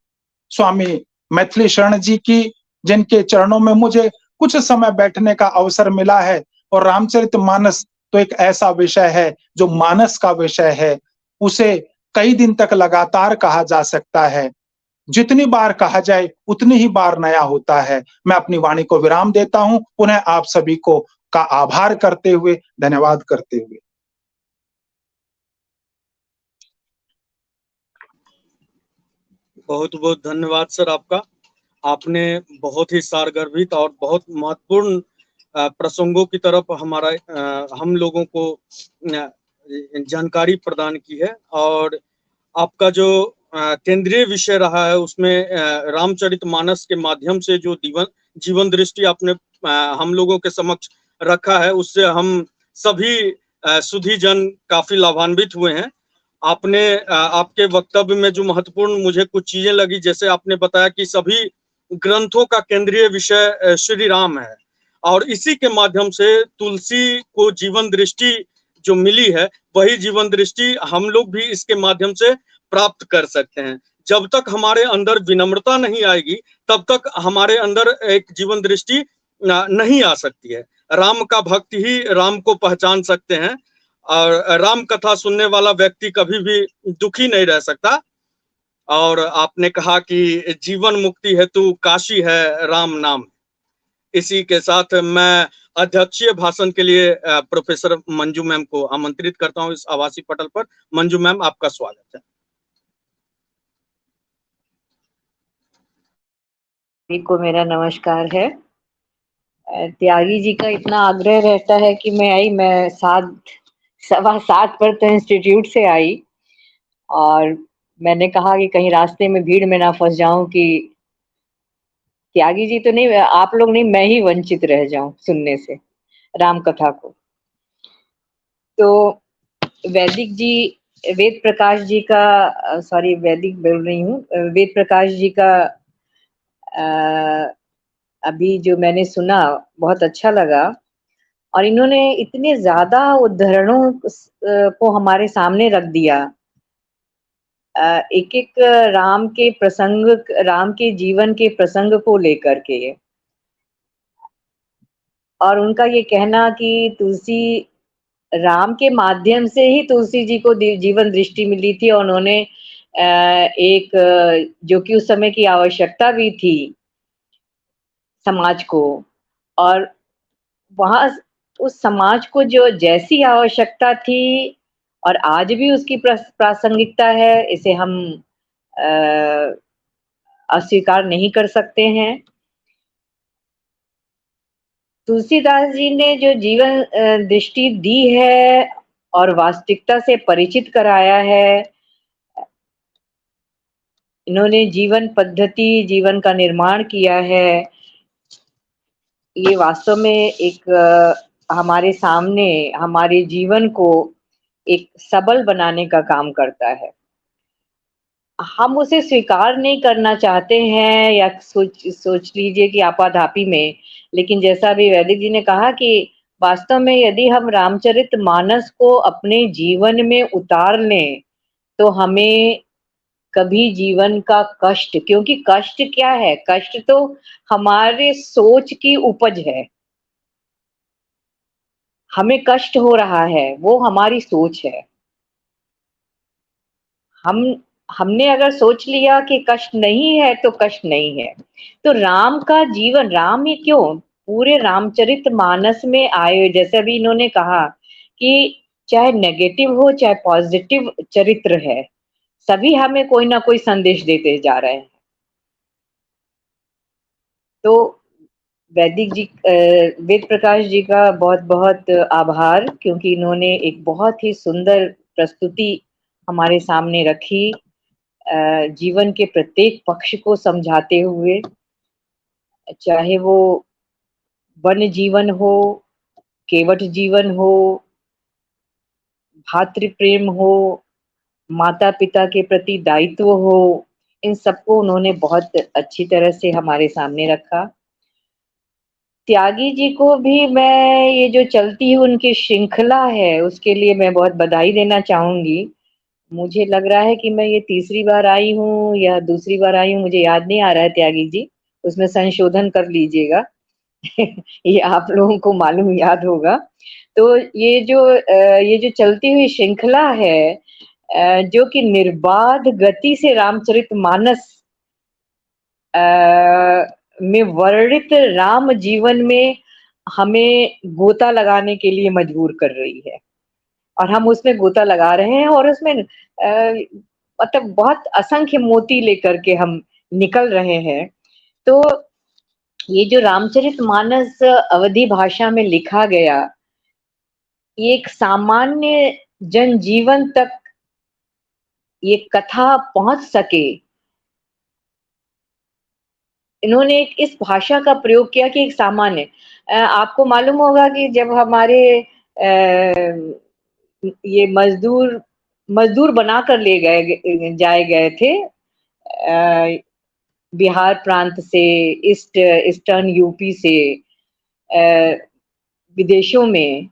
स्वामी मैथिली शरण जी की, जिनके चरणों में मुझे कुछ समय बैठने का अवसर मिला है। और रामचरितमानस तो एक ऐसा विषय है जो मानस का विषय है, उसे कई दिन तक लगातार कहा जा सकता है। जितनी बार कहा जाए उतनी ही बार नया होता है। मैं अपनी वाणी को विराम देता हूं, पुनः आप सभी को का आभार करते हुए, धन्यवाद करते हुए। बहुत बहुत धन्यवाद सर आपका। आपने बहुत ही सारगर्भित और बहुत महत्वपूर्ण प्रसंगों की तरफ हम लोगों को जानकारी प्रदान की है, और आपका जो केंद्रीय विषय रहा है उसमें रामचरितमानस के माध्यम से जो जीवन दृष्टि आपने हम लोगों के समक्ष रखा है, उससे हम सभी सुधी जन काफी लाभान्वित हुए हैं। आपने आपके वक्तव्य में जो महत्वपूर्ण मुझे कुछ चीजें लगी, जैसे आपने बताया कि सभी ग्रंथों का केंद्रीय विषय श्री राम है, और इसी के माध्यम से तुलसी को जीवन दृष्टि जो मिली है, वही जीवन दृष्टि हम लोग भी इसके माध्यम से प्राप्त कर सकते हैं। जब तक हमारे अंदर विनम्रता नहीं आएगी, तब तक हमारे अंदर एक जीवन दृष्टि नहीं आ सकती है। राम का भक्त ही राम को पहचान सकते हैं, और राम कथा सुनने वाला व्यक्ति कभी भी दुखी नहीं रह सकता। और आपने कहा कि जीवन मुक्ति हेतु काशी है राम नाम। इसी के साथ मैं अध्यक्षीय भाषण के लिए प्रोफेसर मंजू मैम को आमंत्रित करता हूं इस आभासी पटल पर। मंजू मैम, आपका स्वागत है। को मेरा नमस्कार है। त्यागी जी का इतना आग्रह रहता है कि मैं 7:15 पर तो इंस्टीट्यूट से आई, और मैंने कहा कि कहीं रास्ते में भीड़ में ना फंस जाऊं कि त्यागी जी तो नहीं, आप लोग नहीं, मैं ही वंचित रह जाऊं सुनने से राम कथा को। तो वेद प्रकाश जी का वैदिक बोल रही हूँ, वेद प्रकाश जी का अभी जो मैंने सुना बहुत अच्छा लगा, और इन्होंने इतने ज्यादा उदाहरणों को हमारे सामने रख दिया, एक एक राम के प्रसंग, राम के जीवन के प्रसंग को लेकर के, और उनका ये कहना कि तुलसी राम के माध्यम से ही तुलसी जी को जीवन दृष्टि मिली थी, और उन्होंने एक जो कि उस समय की आवश्यकता भी थी समाज को, और वहां उस समाज को जो जैसी आवश्यकता थी और आज भी उसकी प्रासंगिकता है, इसे हम अस्वीकार नहीं कर सकते हैं। तुलसीदास जी ने जो जीवन दृष्टि दी है और वास्तविकता से परिचित कराया है, इन्होंने जीवन पद्धति, जीवन का निर्माण किया है, ये वास्तव में एक हमारे सामने हमारे जीवन को एक सबल बनाने का काम करता है। हम उसे स्वीकार नहीं करना चाहते हैं या सोच लीजिए कि आपाधापी में, लेकिन जैसा अभी वैदिक जी ने कहा कि वास्तव में यदि हम रामचरितमानस को अपने जीवन में उतार लें तो हमें कभी जीवन का कष्ट, क्योंकि कष्ट क्या है, कष्ट तो हमारे सोच की उपज है। हमें कष्ट हो रहा है वो हमारी सोच है। हमने अगर सोच लिया कि कष्ट नहीं है तो कष्ट नहीं है। तो राम का जीवन, राम ही क्यों, पूरे रामचरितमानस में आए, जैसे अभी इन्होंने कहा कि चाहे नेगेटिव हो चाहे पॉजिटिव चरित्र है, सभी हमें कोई ना कोई संदेश देते जा रहे हैं। तो वेद प्रकाश जी का बहुत बहुत आभार, क्योंकि इन्होंने एक बहुत ही सुंदर प्रस्तुति हमारे सामने रखी, जीवन के प्रत्येक पक्ष को समझाते हुए, चाहे वो वन जीवन हो, केवट जीवन हो, भातृ प्रेम हो, माता पिता के प्रति दायित्व हो, इन सबको उन्होंने बहुत अच्छी तरह से हमारे सामने रखा। त्यागी जी को भी मैं, ये जो चलती हुई उनकी श्रृंखला है उसके लिए मैं बहुत बधाई देना चाहूंगी। मुझे लग रहा है कि मैं ये तीसरी बार आई हूँ या दूसरी बार आई हूँ, मुझे याद नहीं आ रहा है त्यागी जी, उसमें संशोधन कर लीजिएगा। ये आप लोगों को मालूम याद होगा। तो ये जो चलती हुई श्रृंखला है, जो कि निर्बाध गति से रामचरितमानस में वर्णित राम जीवन में हमें गोता लगाने के लिए मजबूर कर रही है, और हम उसमें गोता लगा रहे हैं, और उसमें मतलब बहुत असंख्य मोती लेकर के हम निकल रहे हैं। तो ये जो रामचरितमानस अवधी भाषा में लिखा गया, ये एक सामान्य जनजीवन तक ये कथा पहुंच सके, इन्होंने एक इस भाषा का प्रयोग किया कि एक सामान्य, आपको मालूम होगा कि जब हमारे ये मजदूर बनाकर जाए गए थे बिहार प्रांत से, ईस्टर्न यूपी से विदेशों में,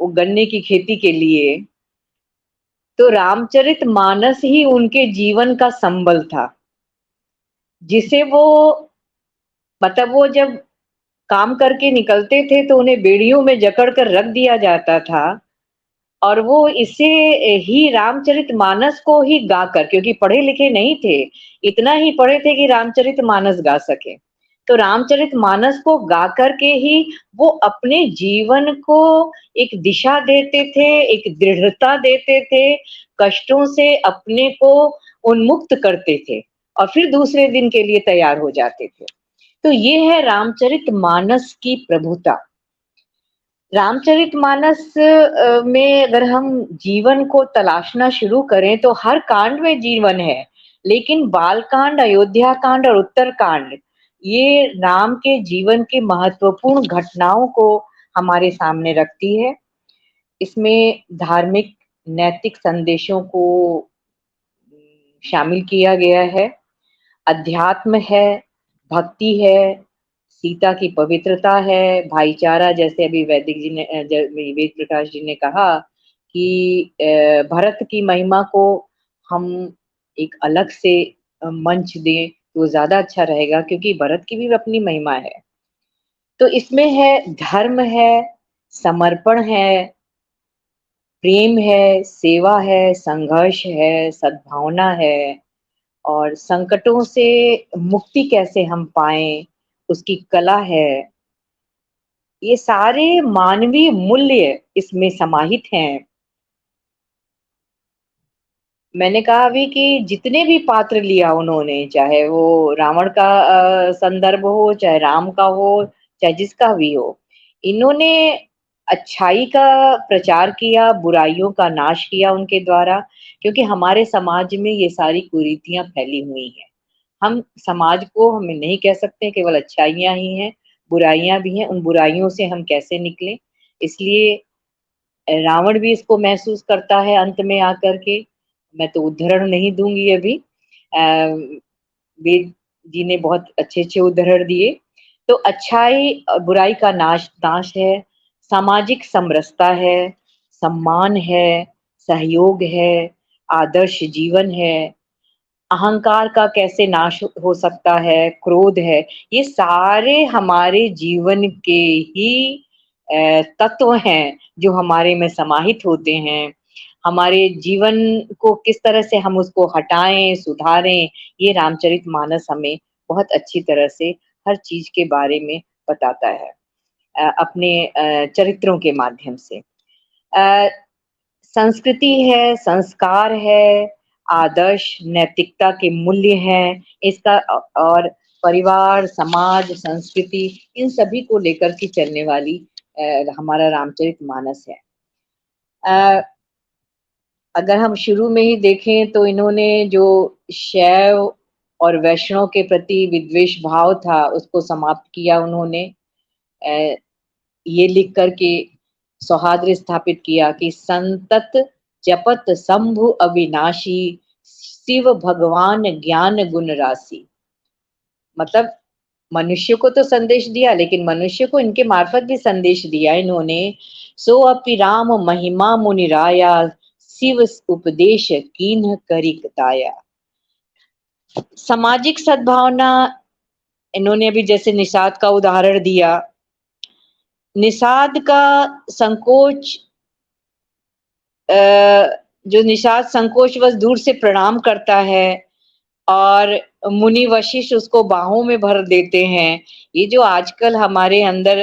वो गन्ने की खेती के लिए, तो रामचरितमानस ही उनके जीवन का संबल था, जिसे वो, मतलब वो जब काम करके निकलते थे तो उन्हें बेड़ियों में जकड़ कर रख दिया जाता था, और वो इसे ही रामचरितमानस को ही गाकर, क्योंकि पढ़े लिखे नहीं थे, इतना ही पढ़े थे कि रामचरितमानस गा सके, तो रामचरितमानस को गा करके ही वो अपने जीवन को एक दिशा देते थे, एक दृढ़ता देते थे, कष्टों से अपने को उन्मुक्त करते थे और फिर दूसरे दिन के लिए तैयार हो जाते थे। तो ये है रामचरितमानस की प्रभुता। रामचरितमानस में अगर हम जीवन को तलाशना शुरू करें तो हर कांड में जीवन है, लेकिन बाल कांड, अयोध्या कांड और उत्तर कांड, ये राम के जीवन के महत्वपूर्ण घटनाओं को हमारे सामने रखती है। इसमें धार्मिक नैतिक संदेशों को शामिल किया गया है, अध्यात्म है, भक्ति है, सीता की पवित्रता है, भाईचारा, जैसे अभी वेद प्रकाश जी ने कहा कि भरत की महिमा को हम एक अलग से मंच दें तो ज्यादा अच्छा रहेगा, क्योंकि भरत की भी अपनी महिमा है। तो इसमें है धर्म है, समर्पण है, प्रेम है, सेवा है, संघर्ष है, सद्भावना है, और संकटों से मुक्ति कैसे हम पाएं, उसकी कला है। ये सारे मानवीय मूल्य इसमें समाहित हैं। मैंने कहा अभी कि जितने भी पात्र लिया उन्होंने, चाहे वो रावण का संदर्भ हो, चाहे राम का हो, चाहे जिसका भी हो, इन्होंने अच्छाई का प्रचार किया, बुराइयों का नाश किया उनके द्वारा, क्योंकि हमारे समाज में ये सारी कुरीतियां फैली हुई हैं। हम समाज को हम नहीं कह सकते केवल अच्छाइयां ही हैं, बुराइयां भी हैं। उन बुराइयों से हम कैसे निकलें, इसलिए रावण भी इसको महसूस करता है अंत में आकर के। मैं तो उदाहरण नहीं दूंगी अभी, वेद जी ने बहुत अच्छे अच्छे उदाहरण दिए। तो अच्छाई और बुराई का नाश है, सामाजिक समरसता है, सम्मान है, सहयोग है, आदर्श जीवन है, अहंकार का कैसे नाश हो सकता है, क्रोध है, ये सारे हमारे जीवन के ही तत्व हैं जो हमारे में समाहित होते हैं। हमारे जीवन को किस तरह से हम उसको हटाएं, सुधारें, ये रामचरितमानस हमें बहुत अच्छी तरह से हर चीज के बारे में बताता है अपने चरित्रों के माध्यम से। संस्कृति है, संस्कार है, आदर्श, नैतिकता के मूल्य हैं, इसका और परिवार, समाज, संस्कृति, इन सभी को लेकर के चलने वाली हमारा रामचरितमानस है। अगर हम शुरू में ही देखें तो इन्होंने जो शैव और वैष्णव के प्रति विद्वेष भाव था उसको समाप्त किया उन्होंने। ये लिख करके सौहार्द स्थापित किया कि संतत जपत शंभु अविनाशी, शिव भगवान ज्ञान गुण राशि। मतलब मनुष्य को तो संदेश दिया, लेकिन मनुष्य को इनके मार्फत भी संदेश दिया इन्होंने। सो अपि राम महिमा मुनिराया, शिव उपदेश कीन्ह करिकताया। सामाजिक सद्भावना, इन्होंने अभी जैसे निषाद का उदाहरण दिया। निषाद का संकोच, जो निषाद संकोचवश दूर से प्रणाम करता है और मुनि वशिष्ठ उसको बाहों में भर देते हैं। ये जो आजकल हमारे अंदर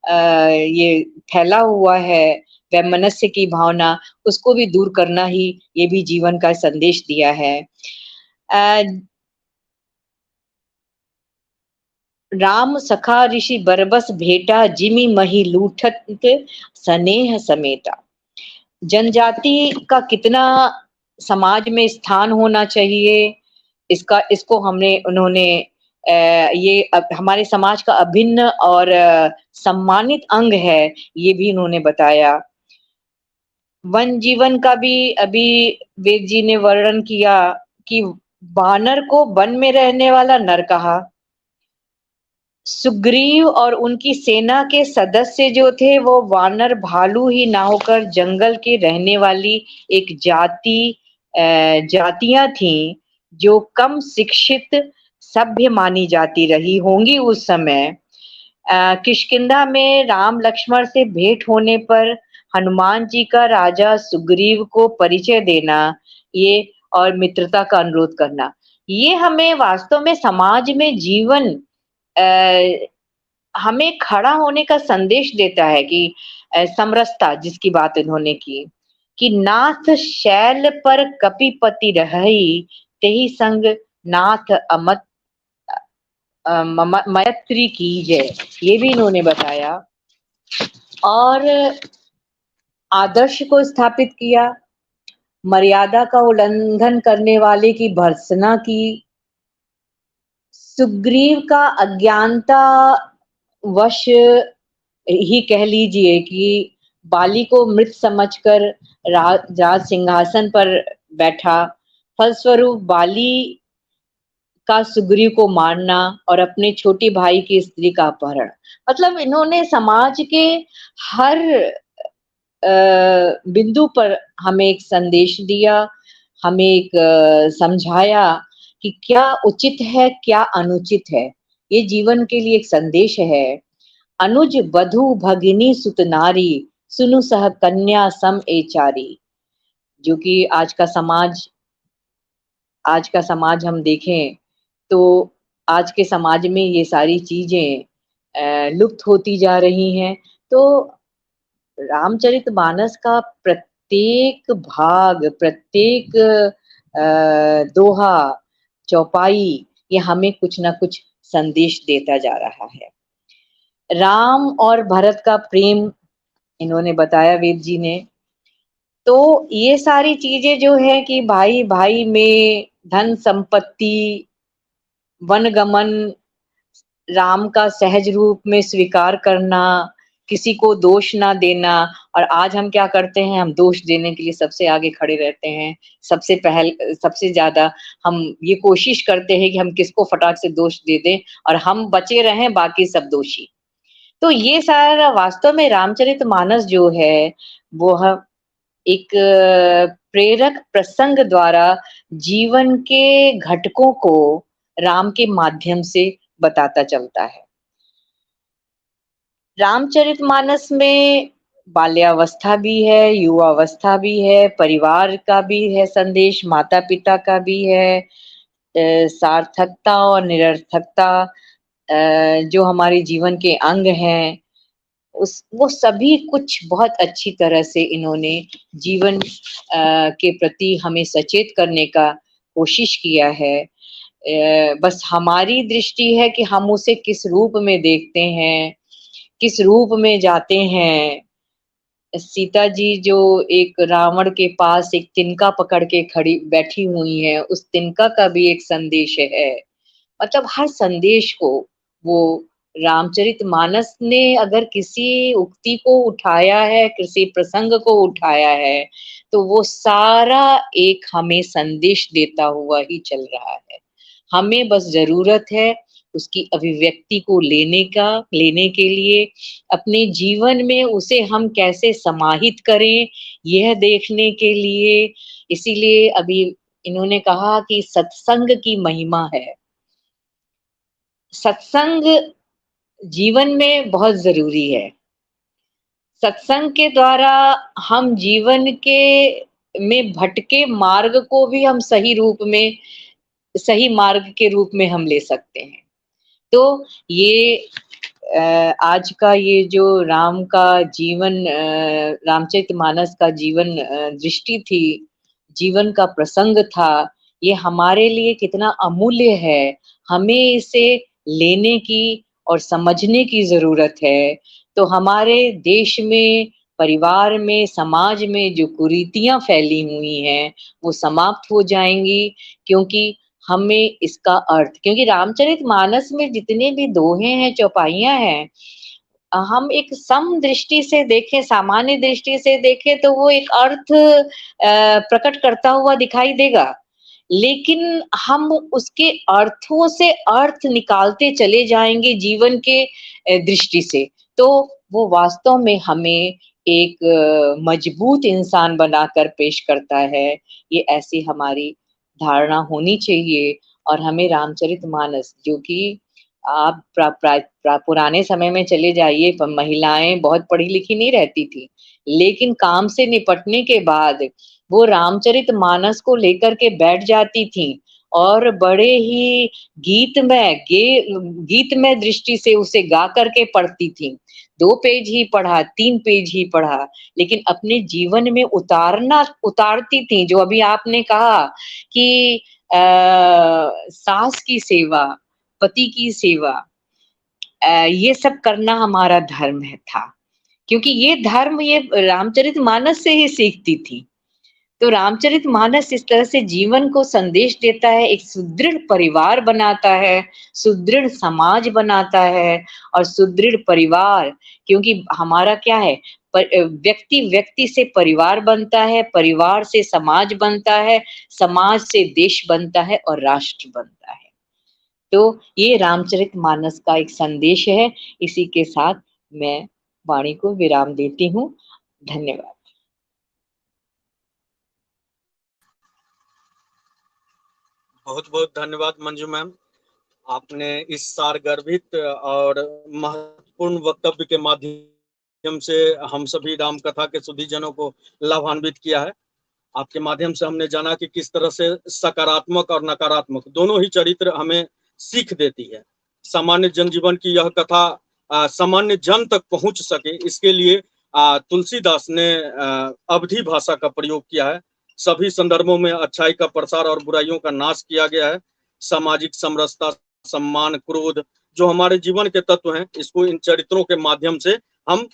ये फैला हुआ है वैमनस्य की भावना, उसको भी दूर करना ही ये भी जीवन का संदेश दिया है। राम सखा ऋषि बरबस भेटा, जिमि मही लूठत स्नेह समेटा। जनजाति का कितना समाज में स्थान होना चाहिए, इसको उन्होंने ये हमारे समाज का अभिन्न और सम्मानित अंग है, ये भी उन्होंने बताया। वन जीवन का भी अभी वेद जी ने वर्णन किया कि वानर को वन में रहने वाला नर कहा। सुग्रीव और उनकी सेना के सदस्य जो थे वो वानर भालू ही ना होकर जंगल के रहने वाली एक जातियां थीं जो कम शिक्षित सभ्य मानी जाती रही होंगी उस समय। किष्किंधा में राम लक्ष्मण से भेंट होने पर हनुमान जी का राजा सुग्रीव को परिचय देना, ये और मित्रता का अनुरोध करना, ये हमें वास्तव में समाज में जीवन हमें खड़ा होने का संदेश देता है कि समरसता जिसकी बात इन्होंने की कि नाथ शैल पर कपिपति रही, तेहि संग नाथ अमत मैत्री की जय, ये भी इन्होंने बताया। और आदर्श को स्थापित किया, मर्यादा का उल्लंघन करने वाले की भर्त्सना की। सुग्रीव का अज्ञानता वश ही कह लीजिए कि बाली को मृत समझकर राज सिंहासन पर बैठा, फलस्वरूप बाली का सुग्रीव को मारना और अपने छोटे भाई की स्त्री का अपहरण। मतलब इन्होंने समाज के हर बिंदु पर हमें एक संदेश दिया, हमें एक समझाया कि क्या उचित है, क्या अनुचित है। ये जीवन के लिए एक संदेश है। अनुज वधु भगिनी सुत नारी, सुनु सह कन्या सम एचारी। जो कि आज का समाज हम देखें तो आज के समाज में ये सारी चीजें लुप्त होती जा रही हैं। तो रामचरितमानस का प्रत्येक भाग, प्रत्येक दोहा, चौपाई, ये हमें कुछ ना कुछ संदेश देता जा रहा है। राम और भरत का प्रेम इन्होंने बताया वेद जी ने। तो ये सारी चीजें जो है कि भाई भाई में धन संपत्ति, वनगमन, राम का सहज रूप में स्वीकार करना, किसी को दोष ना देना। और आज हम क्या करते हैं, हम दोष देने के लिए सबसे आगे खड़े रहते हैं, सबसे ज्यादा हम ये कोशिश करते हैं कि हम किसको फटाक से दोष दे दें और हम बचे रहें, बाकी सब दोषी। तो ये सारा वास्तव में रामचरितमानस जो है वो एक प्रेरक प्रसंग द्वारा जीवन के घटकों को राम के माध्यम से बताता चलता है। रामचरितमानस में बाल्यावस्था भी है, युवावस्था भी है, परिवार का भी है संदेश, माता पिता का भी है, सार्थकता और निरर्थकता, जो हमारे जीवन के अंग हैं, वो सभी कुछ बहुत अच्छी तरह से इन्होंने जीवन के प्रति हमें सचेत करने का कोशिश किया है। बस हमारी दृष्टि है कि हम उसे किस रूप में देखते हैं, किस रूप में जाते हैं। सीता जी जो एक रावण के पास एक तिनका पकड़ के खड़ी बैठी हुई है, उस तिनका का भी एक संदेश है। मतलब हर संदेश को वो रामचरितमानस ने अगर किसी उक्ति को उठाया है, किसी प्रसंग को उठाया है, तो वो सारा एक हमें संदेश देता हुआ ही चल रहा है। हमें बस जरूरत है उसकी अभिव्यक्ति को लेने के लिए अपने जीवन में उसे हम कैसे समाहित करें, यह देखने के लिए। इसीलिए अभी इन्होंने कहा कि सत्संग की महिमा है। सत्संग जीवन में बहुत जरूरी है। सत्संग के द्वारा हम जीवन के में भटके मार्ग को भी हम सही मार्ग के रूप में हम ले सकते हैं। तो ये आज का ये जो राम का जीवन, रामचरितमानस का जीवन दृष्टि थी, जीवन का प्रसंग था, ये हमारे लिए कितना अमूल्य है। हमें इसे लेने की और समझने की जरूरत है। तो हमारे देश में, परिवार में, समाज में जो कुरीतियां फैली हुई हैं वो समाप्त हो जाएंगी, क्योंकि हमें इसका अर्थ, क्योंकि रामचरितमानस में जितने भी दोहे हैं, चौपाइयां हैं, हम एक सम दृष्टि से देखें, सामान्य दृष्टि से देखें तो वो एक अर्थ प्रकट करता हुआ दिखाई देगा। लेकिन हम उसके अर्थों से अर्थ निकालते चले जाएंगे जीवन के दृष्टि से, तो वो वास्तव में हमें एक मजबूत इंसान बनाकर पेश करता है। ये ऐसी हमारी धारणा होनी चाहिए। और हमें रामचरितमानस, जो कि आप पुराने समय में चले जाइए, महिलाएं बहुत पढ़ी लिखी नहीं रहती थी, लेकिन काम से निपटने के बाद वो रामचरितमानस को लेकर के बैठ जाती थी और बड़े ही गीतमय दृष्टि से उसे गा करके पढ़ती थी। 2 पेज ही पढ़ा, 3 पेज ही पढ़ा, लेकिन अपने जीवन में उतारती थी। जो अभी आपने कहा कि सास की सेवा, पति की सेवा, ये सब करना हमारा धर्म था, क्योंकि ये धर्म ये रामचरितमानस से ही सीखती थी। तो रामचरितमानस इस तरह से जीवन को संदेश देता है, एक सुदृढ़ परिवार बनाता है, सुदृढ़ समाज बनाता है और सुदृढ़ परिवार, क्योंकि हमारा क्या है, व्यक्ति से परिवार बनता है, परिवार से समाज बनता है, समाज से देश बनता है और राष्ट्र बनता है। तो ये रामचरितमानस का एक संदेश है। इसी के साथ मैं वाणी को विराम देती हूँ। धन्यवाद। बहुत बहुत धन्यवाद मंजू मैम। आपने इस सारगर्भित और महत्वपूर्ण वक्तव्य के माध्यम से हम सभी राम कथा के सुधीजनों को लाभान्वित किया है। आपके माध्यम से हमने जाना कि किस तरह से सकारात्मक और नकारात्मक दोनों ही चरित्र हमें सीख देती है। सामान्य जनजीवन की यह कथा सामान्य जन तक पहुंच सके, इसके लिए तुलसीदास ने अवधी भाषा का प्रयोग किया है। सभी संदर्भों में अच्छाई का प्रसार और बुराइयों का नाश किया गया है। सामाजिक समरसता, सम्मान, क्रोध जो हमारे जीवन के तत्व हैं, इसको इन चरित्रों के माध्यम से हम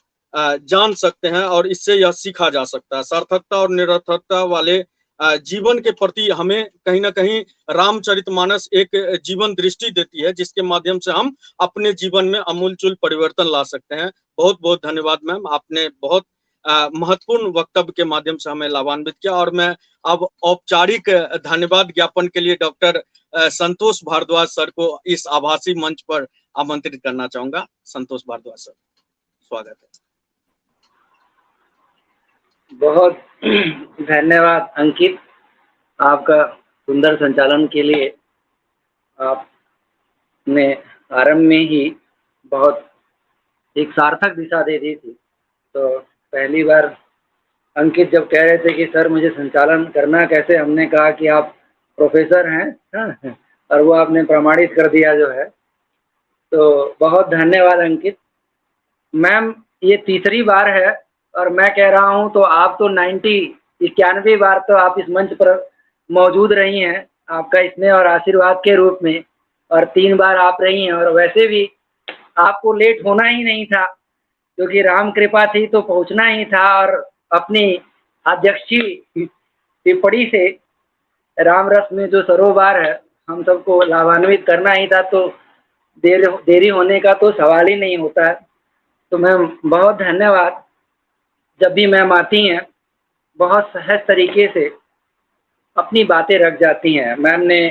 जान सकते हैं और इससे यह सीखा जा सकता है। सार्थकता और निरर्थकता वाले जीवन के प्रति हमें कहीं ना कहीं रामचरितमानस एक जीवन दृष्टि देती है, जिसके माध्यम से हम अपने जीवन में अमूलचूल परिवर्तन ला सकते हैं। बहुत बहुत धन्यवाद मैम, आपने बहुत महत्वपूर्ण वक्तव्य के माध्यम से हमें लाभान्वित किया। और मैं अब औपचारिक धन्यवाद ज्ञापन के लिए डॉक्टर संतोष भारद्वाज सर को इस आभासी मंच पर आमंत्रित करना चाहूंगा। संतोष भारद्वाज सर, स्वागत है। बहुत धन्यवाद अंकित, आपका सुंदर संचालन के लिए। आपने आरंभ में ही बहुत एक सार्थक दिशा दे दी थी। तो पहली बार अंकित जब कह रहे थे कि सर मुझे संचालन करना कैसे, हमने कहा कि आप प्रोफेसर हैं और वो आपने प्रमाणित कर दिया जो है। तो बहुत धन्यवाद अंकित। मैम ये तीसरी बार है और मैं कह रहा हूँ तो आप तो 91 बार तो आप इस मंच पर मौजूद रही हैं, आपका स्नेह और आशीर्वाद के रूप में, और 3 बार आप रही हैं। और वैसे भी आपको लेट होना ही नहीं था, क्योंकि राम कृपा थी तो पहुंचना ही था। और अपनी अध्यक्षीय टिप्पणी से राम रस में जो सरोवर है हम सबको लाभान्वित करना ही था, तो देरी होने का तो सवाल ही नहीं होता है। तो मैम बहुत धन्यवाद। जब भी मैम आती हैं बहुत सहज तरीके से अपनी बातें रख जाती हैं। मैम ने,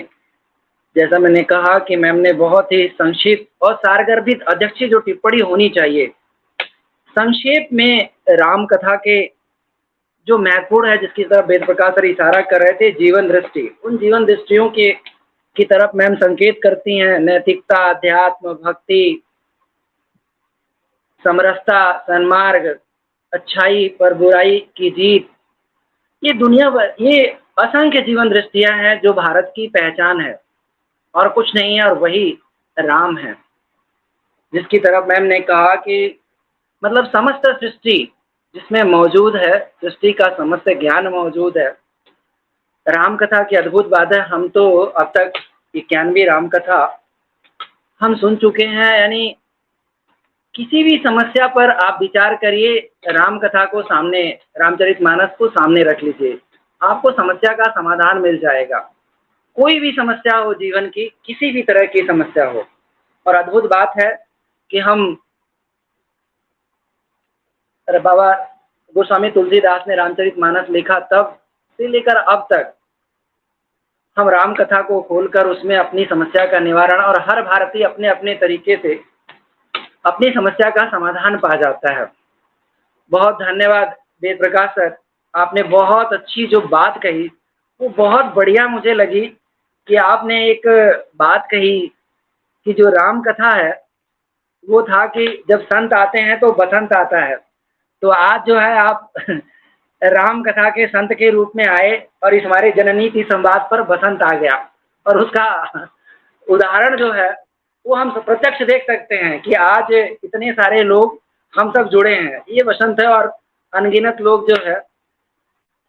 जैसा मैंने कहा कि मैम ने बहुत ही संक्षिप्त और सारगर्भित अध्यक्षीय जो टिप्पणी होनी चाहिए, संक्षेप में राम कथा के जो महत्वपूर्ण है, जिसकी तरफ वेद प्रकाश सर इशारा कर रहे थे, जीवन दृष्टि, उन जीवन दृष्टियों की तरफ मैम संकेत करती हैं। नैतिकता, अध्यात्म, भक्ति, समरसता, सन्मार्ग, अच्छाई पर बुराई की जीत, ये दुनिया भर, ये असंख्य जीवन दृष्टियां हैं जो भारत की पहचान है और कुछ नहीं है, और वही राम है। जिसकी तरफ मैम ने कहा कि मतलब समस्त सृष्टि जिसमें मौजूद है, सृष्टि का समस्त ज्ञान मौजूद है। राम कथा की अद्भुत बात है। हम तो अब तक 91 राम कथा हम सुन चुके हैं। यानी किसी भी समस्या पर आप विचार करिए, राम कथा को सामने, रामचरितमानस को सामने रख लीजिए, आपको समस्या का समाधान मिल जाएगा। कोई भी समस्या हो जीवन की, किसी भी तरह की समस्या हो। और अद्भुत बात है कि हम बाबा गोस्वामी तुलसीदास ने रामचरितमानस लिखा, तब से लेकर अब तक हम राम कथा को खोलकर उसमें अपनी समस्या का निवारण, और हर भारतीय अपने अपने तरीके से अपनी समस्या का समाधान पा जाता है। बहुत धन्यवाद वेद प्रकाश सर, आपने बहुत अच्छी जो बात कही वो बहुत बढ़िया मुझे लगी। कि आपने एक बात कही कि जो राम कथा है वो था कि जब संत आते हैं तो बसंत आता है। तो आज जो है आप राम कथा के संत के रूप में आए और इस हमारे जननीति संवाद पर बसंत आ गया, और उसका उदाहरण जो है वो हम प्रत्यक्ष देख सकते हैं कि आज इतने सारे लोग हम सब जुड़े हैं। ये बसंत है और अनगिनत लोग जो है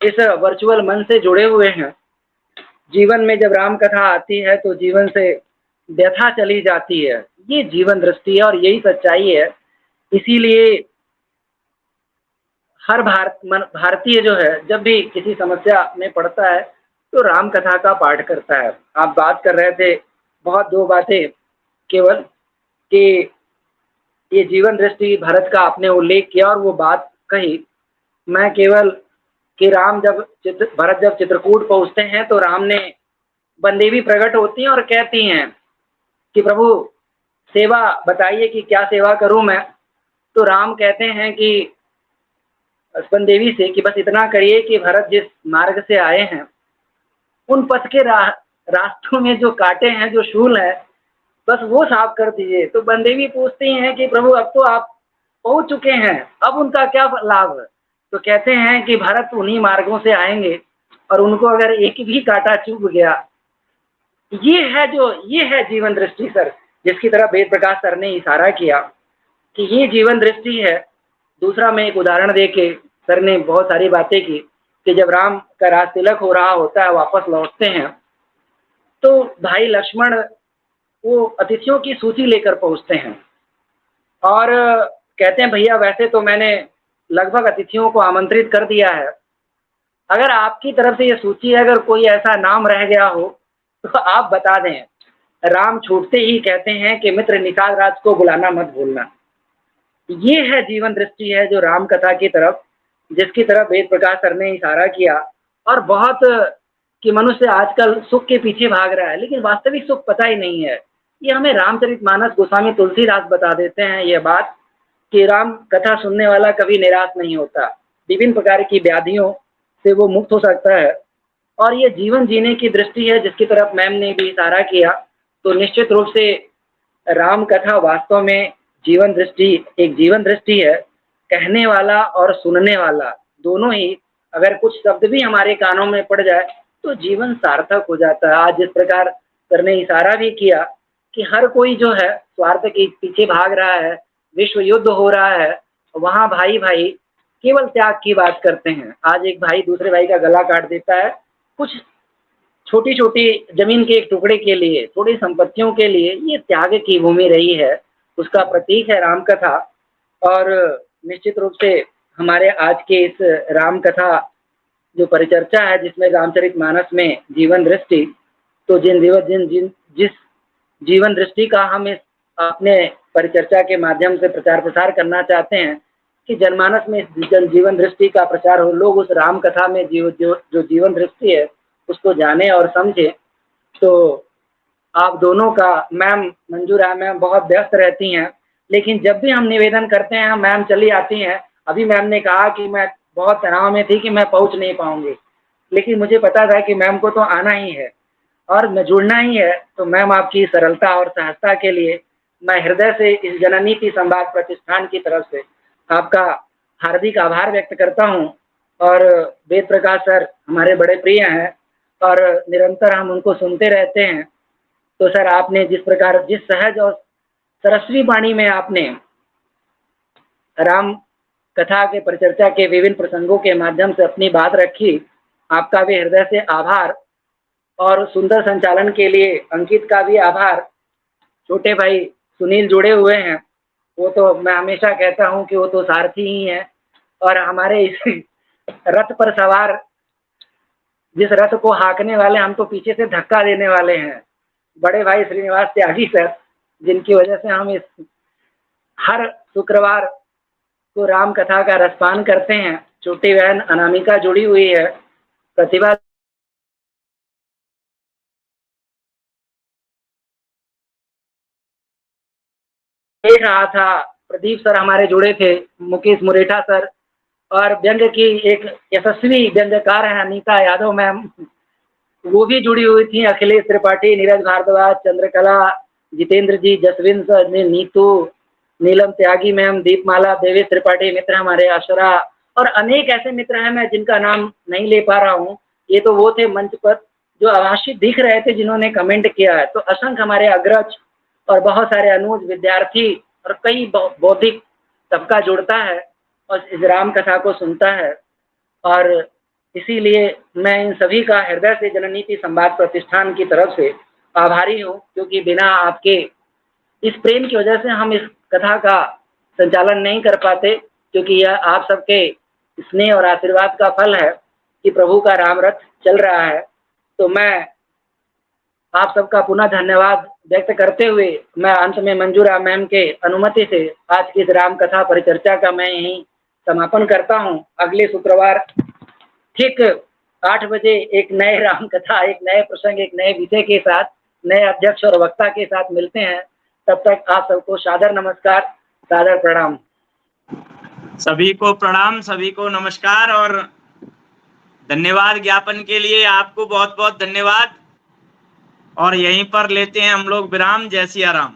इस वर्चुअल मंच से जुड़े हुए हैं। जीवन में जब राम कथा आती है तो जीवन से व्यथा चली जाती है। ये जीवन दृष्टि है और यही सच्चाई है। इसीलिए हर भारतीय जो है जब भी किसी समस्या में पड़ता है तो राम कथा का पाठ करता है। आप बात कर रहे थे बहुत, 2 बातें केवल कि ये जीवन दृष्टि भारत का आपने उल्लेख किया और वो बात कही। मैं केवल कि राम भरत जब चित्रकूट पहुंचते हैं तो राम ने बंदेवी प्रकट होती हैं और कहती हैं कि प्रभु सेवा बताइए कि क्या सेवा करूं मैं। तो राम कहते हैं कि बंदेवी से कि बस इतना करिए कि भरत जिस मार्ग से आए हैं उन पथ के रास्तों में जो कांटे हैं, जो शूल है, बस वो साफ कर दीजिए। तो बंदेवी पूछती हैं कि प्रभु अब तो आप पहुंच चुके हैं, अब उनका क्या लाभ? तो कहते हैं कि भरत उन्हीं मार्गों से आएंगे और उनको अगर एक भी कांटा चुभ गया, ये है जीवन दृष्टि सर, जिसकी तरफ वेद प्रकाश सर ने इशारा किया कि ये जीवन दृष्टि है। दूसरा मैं एक उदाहरण देके, सर ने बहुत सारी बातें की कि जब राम का राज तिलक हो रहा होता है, वापस लौटते हैं, तो भाई लक्ष्मण वो अतिथियों की सूची लेकर पहुंचते हैं और कहते हैं भैया वैसे तो मैंने लगभग अतिथियों को आमंत्रित कर दिया है, अगर आपकी तरफ से ये सूची है, अगर कोई ऐसा नाम रह गया हो तो आप बता दें। राम छूटते ही कहते हैं कि मित्र निषाद राज को बुलाना मत भूलना। ये है जीवन दृष्टि है जो राम कथा की तरफ, जिसकी तरफ वेद प्रकाश सर ने इशारा किया। और बहुत कि मनुष्य आजकल सुख के पीछे भाग रहा है, लेकिन वास्तविक सुख पता ही नहीं है। ये हमें रामचरितमानस गोस्वामी तुलसीदास बता देते हैं ये बात कि राम कथा सुनने वाला कभी निराश नहीं होता, विभिन्न प्रकार की व्याधियों से वो मुक्त हो सकता है। और ये जीवन जीने की दृष्टि है जिसकी तरफ मैम ने भी इशारा किया। तो निश्चित रूप से राम कथा वास्तव में जीवन दृष्टि, एक जीवन दृष्टि है। कहने वाला और सुनने वाला दोनों ही, अगर कुछ शब्द भी हमारे कानों में पड़ जाए तो जीवन सार्थक हो जाता है। आज जिस प्रकार सर ने इशारा भी किया कि हर कोई जो है स्वार्थ के पीछे भाग रहा है, विश्व युद्ध हो रहा है, वहाँ भाई भाई केवल त्याग की बात करते हैं। आज एक भाई दूसरे भाई का गला काट देता है, कुछ छोटी छोटी जमीन के एक टुकड़े के लिए, थोड़ी संपत्तियों के लिए। ये त्याग की भूमि रही है, उसका प्रतीक है राम कथा। और निश्चित रूप से हमारे आज के इस राम कथा जो परिचर्चा है, जिसमें रामचरितमानस में जीवन दृष्टि, तो जिस जीवन दृष्टि का हम इस अपने परिचर्चा के माध्यम से प्रचार प्रसार करना चाहते हैं कि जनमानस में जीवन दृष्टि का प्रचार हो, लोग उस राम कथा में जो जीवन दृष्टि है उसको जाने और समझे। तो आप दोनों का, मैम मंजूरा मैम बहुत व्यस्त रहती हैं, लेकिन जब भी हम निवेदन करते हैं मैम चली आती हैं। अभी मैम ने कहा कि मैं बहुत तनाव में थी कि मैं पहुंच नहीं पाऊंगी, लेकिन मुझे पता था कि मैम को तो आना ही है और मैं जुड़ना ही है। तो मैम आपकी सरलता और सहजता के लिए मैं हृदय से इस जननीति संवाद प्रतिष्ठान की तरफ से आपका हार्दिक आभार व्यक्त करता हूँ। और वेद प्रकाश सर हमारे बड़े प्रिय हैं और निरंतर हम उनको सुनते रहते हैं। तो सर आपने जिस प्रकार, जिस सहज और सरस्वी वाणी में आपने राम कथा के परिचर्चा के विभिन्न प्रसंगों के माध्यम से अपनी बात रखी, आपका भी हृदय से आभार। और सुंदर संचालन के लिए अंकित का भी आभार। छोटे भाई सुनील जुड़े हुए हैं, वो तो मैं हमेशा कहता हूँ कि वो तो सारथी ही हैं और हमारे इस रथ पर सवार, जिस रथ को हाँकने वाले, हम तो पीछे से धक्का देने वाले हैं। बड़े भाई श्रीनिवास त्यागी सर, जिनकी वजह से हम इस हर शुक्रवार को राम कथा का रसपान करते हैं। छोटी बहन अनामिका जुड़ी हुई है, प्रतिभा देख रहा था, प्रदीप सर हमारे जुड़े थे, मुकेश मुरेठा सर, और व्यंग की एक यशस्वी व्यंग्यकार है अनीता यादव मैम, वो भी जुड़ी हुई थी। अखिलेश त्रिपाठी, नीरज भारद्वाज, चंद्रकला, जितेंद्र जी, जसविंद सर, नीतू, नीलम त्यागी मैम, दीपमाला, देवेश त्रिपाठी मित्र हमारे, अशरा, और अनेक ऐसे मित्र हैं मैं जिनका नाम नहीं ले पा रहा हूँ। ये तो वो थे मंच पर जो आवासी दिख रहे थे जिन्होंने कमेंट किया है। तो असंख्य हमारे अग्रज और बहुत सारे अनुज विद्यार्थी और कई बौद्धिक तबका जुड़ता है और इस राम कथा को सुनता है। और इसीलिए मैं इन सभी का हृदय से जननीति संवाद प्रतिष्ठान की तरफ से आभारी हूँ, क्योंकि बिना आपके इस प्रेम की वजह से हम इस कथा का संचालन नहीं कर पाते, क्योंकि यह आप सबके स्नेह और आशीर्वाद का फल है कि प्रभु का राम रथ चल रहा है। तो मैं आप सबका पुनः धन्यवाद व्यक्त करते हुए मैं अंत में मंजूरा मैम के अनुमति से आज की इस राम कथा परिचर्चा का मैं यहीं समापन करता हूँ। अगले शुक्रवार ठीक 8 बजे एक नए राम कथा, एक नए प्रसंग, एक नए विषय के साथ, नए अध्यक्ष और वक्ता के साथ मिलते हैं। तब तक आप सबको सादर नमस्कार, सादर प्रणाम। सभी को प्रणाम, सभी को नमस्कार और धन्यवाद ज्ञापन के लिए आपको बहुत बहुत धन्यवाद। और यहीं पर लेते हैं हम लोग विराम। जय सिया राम।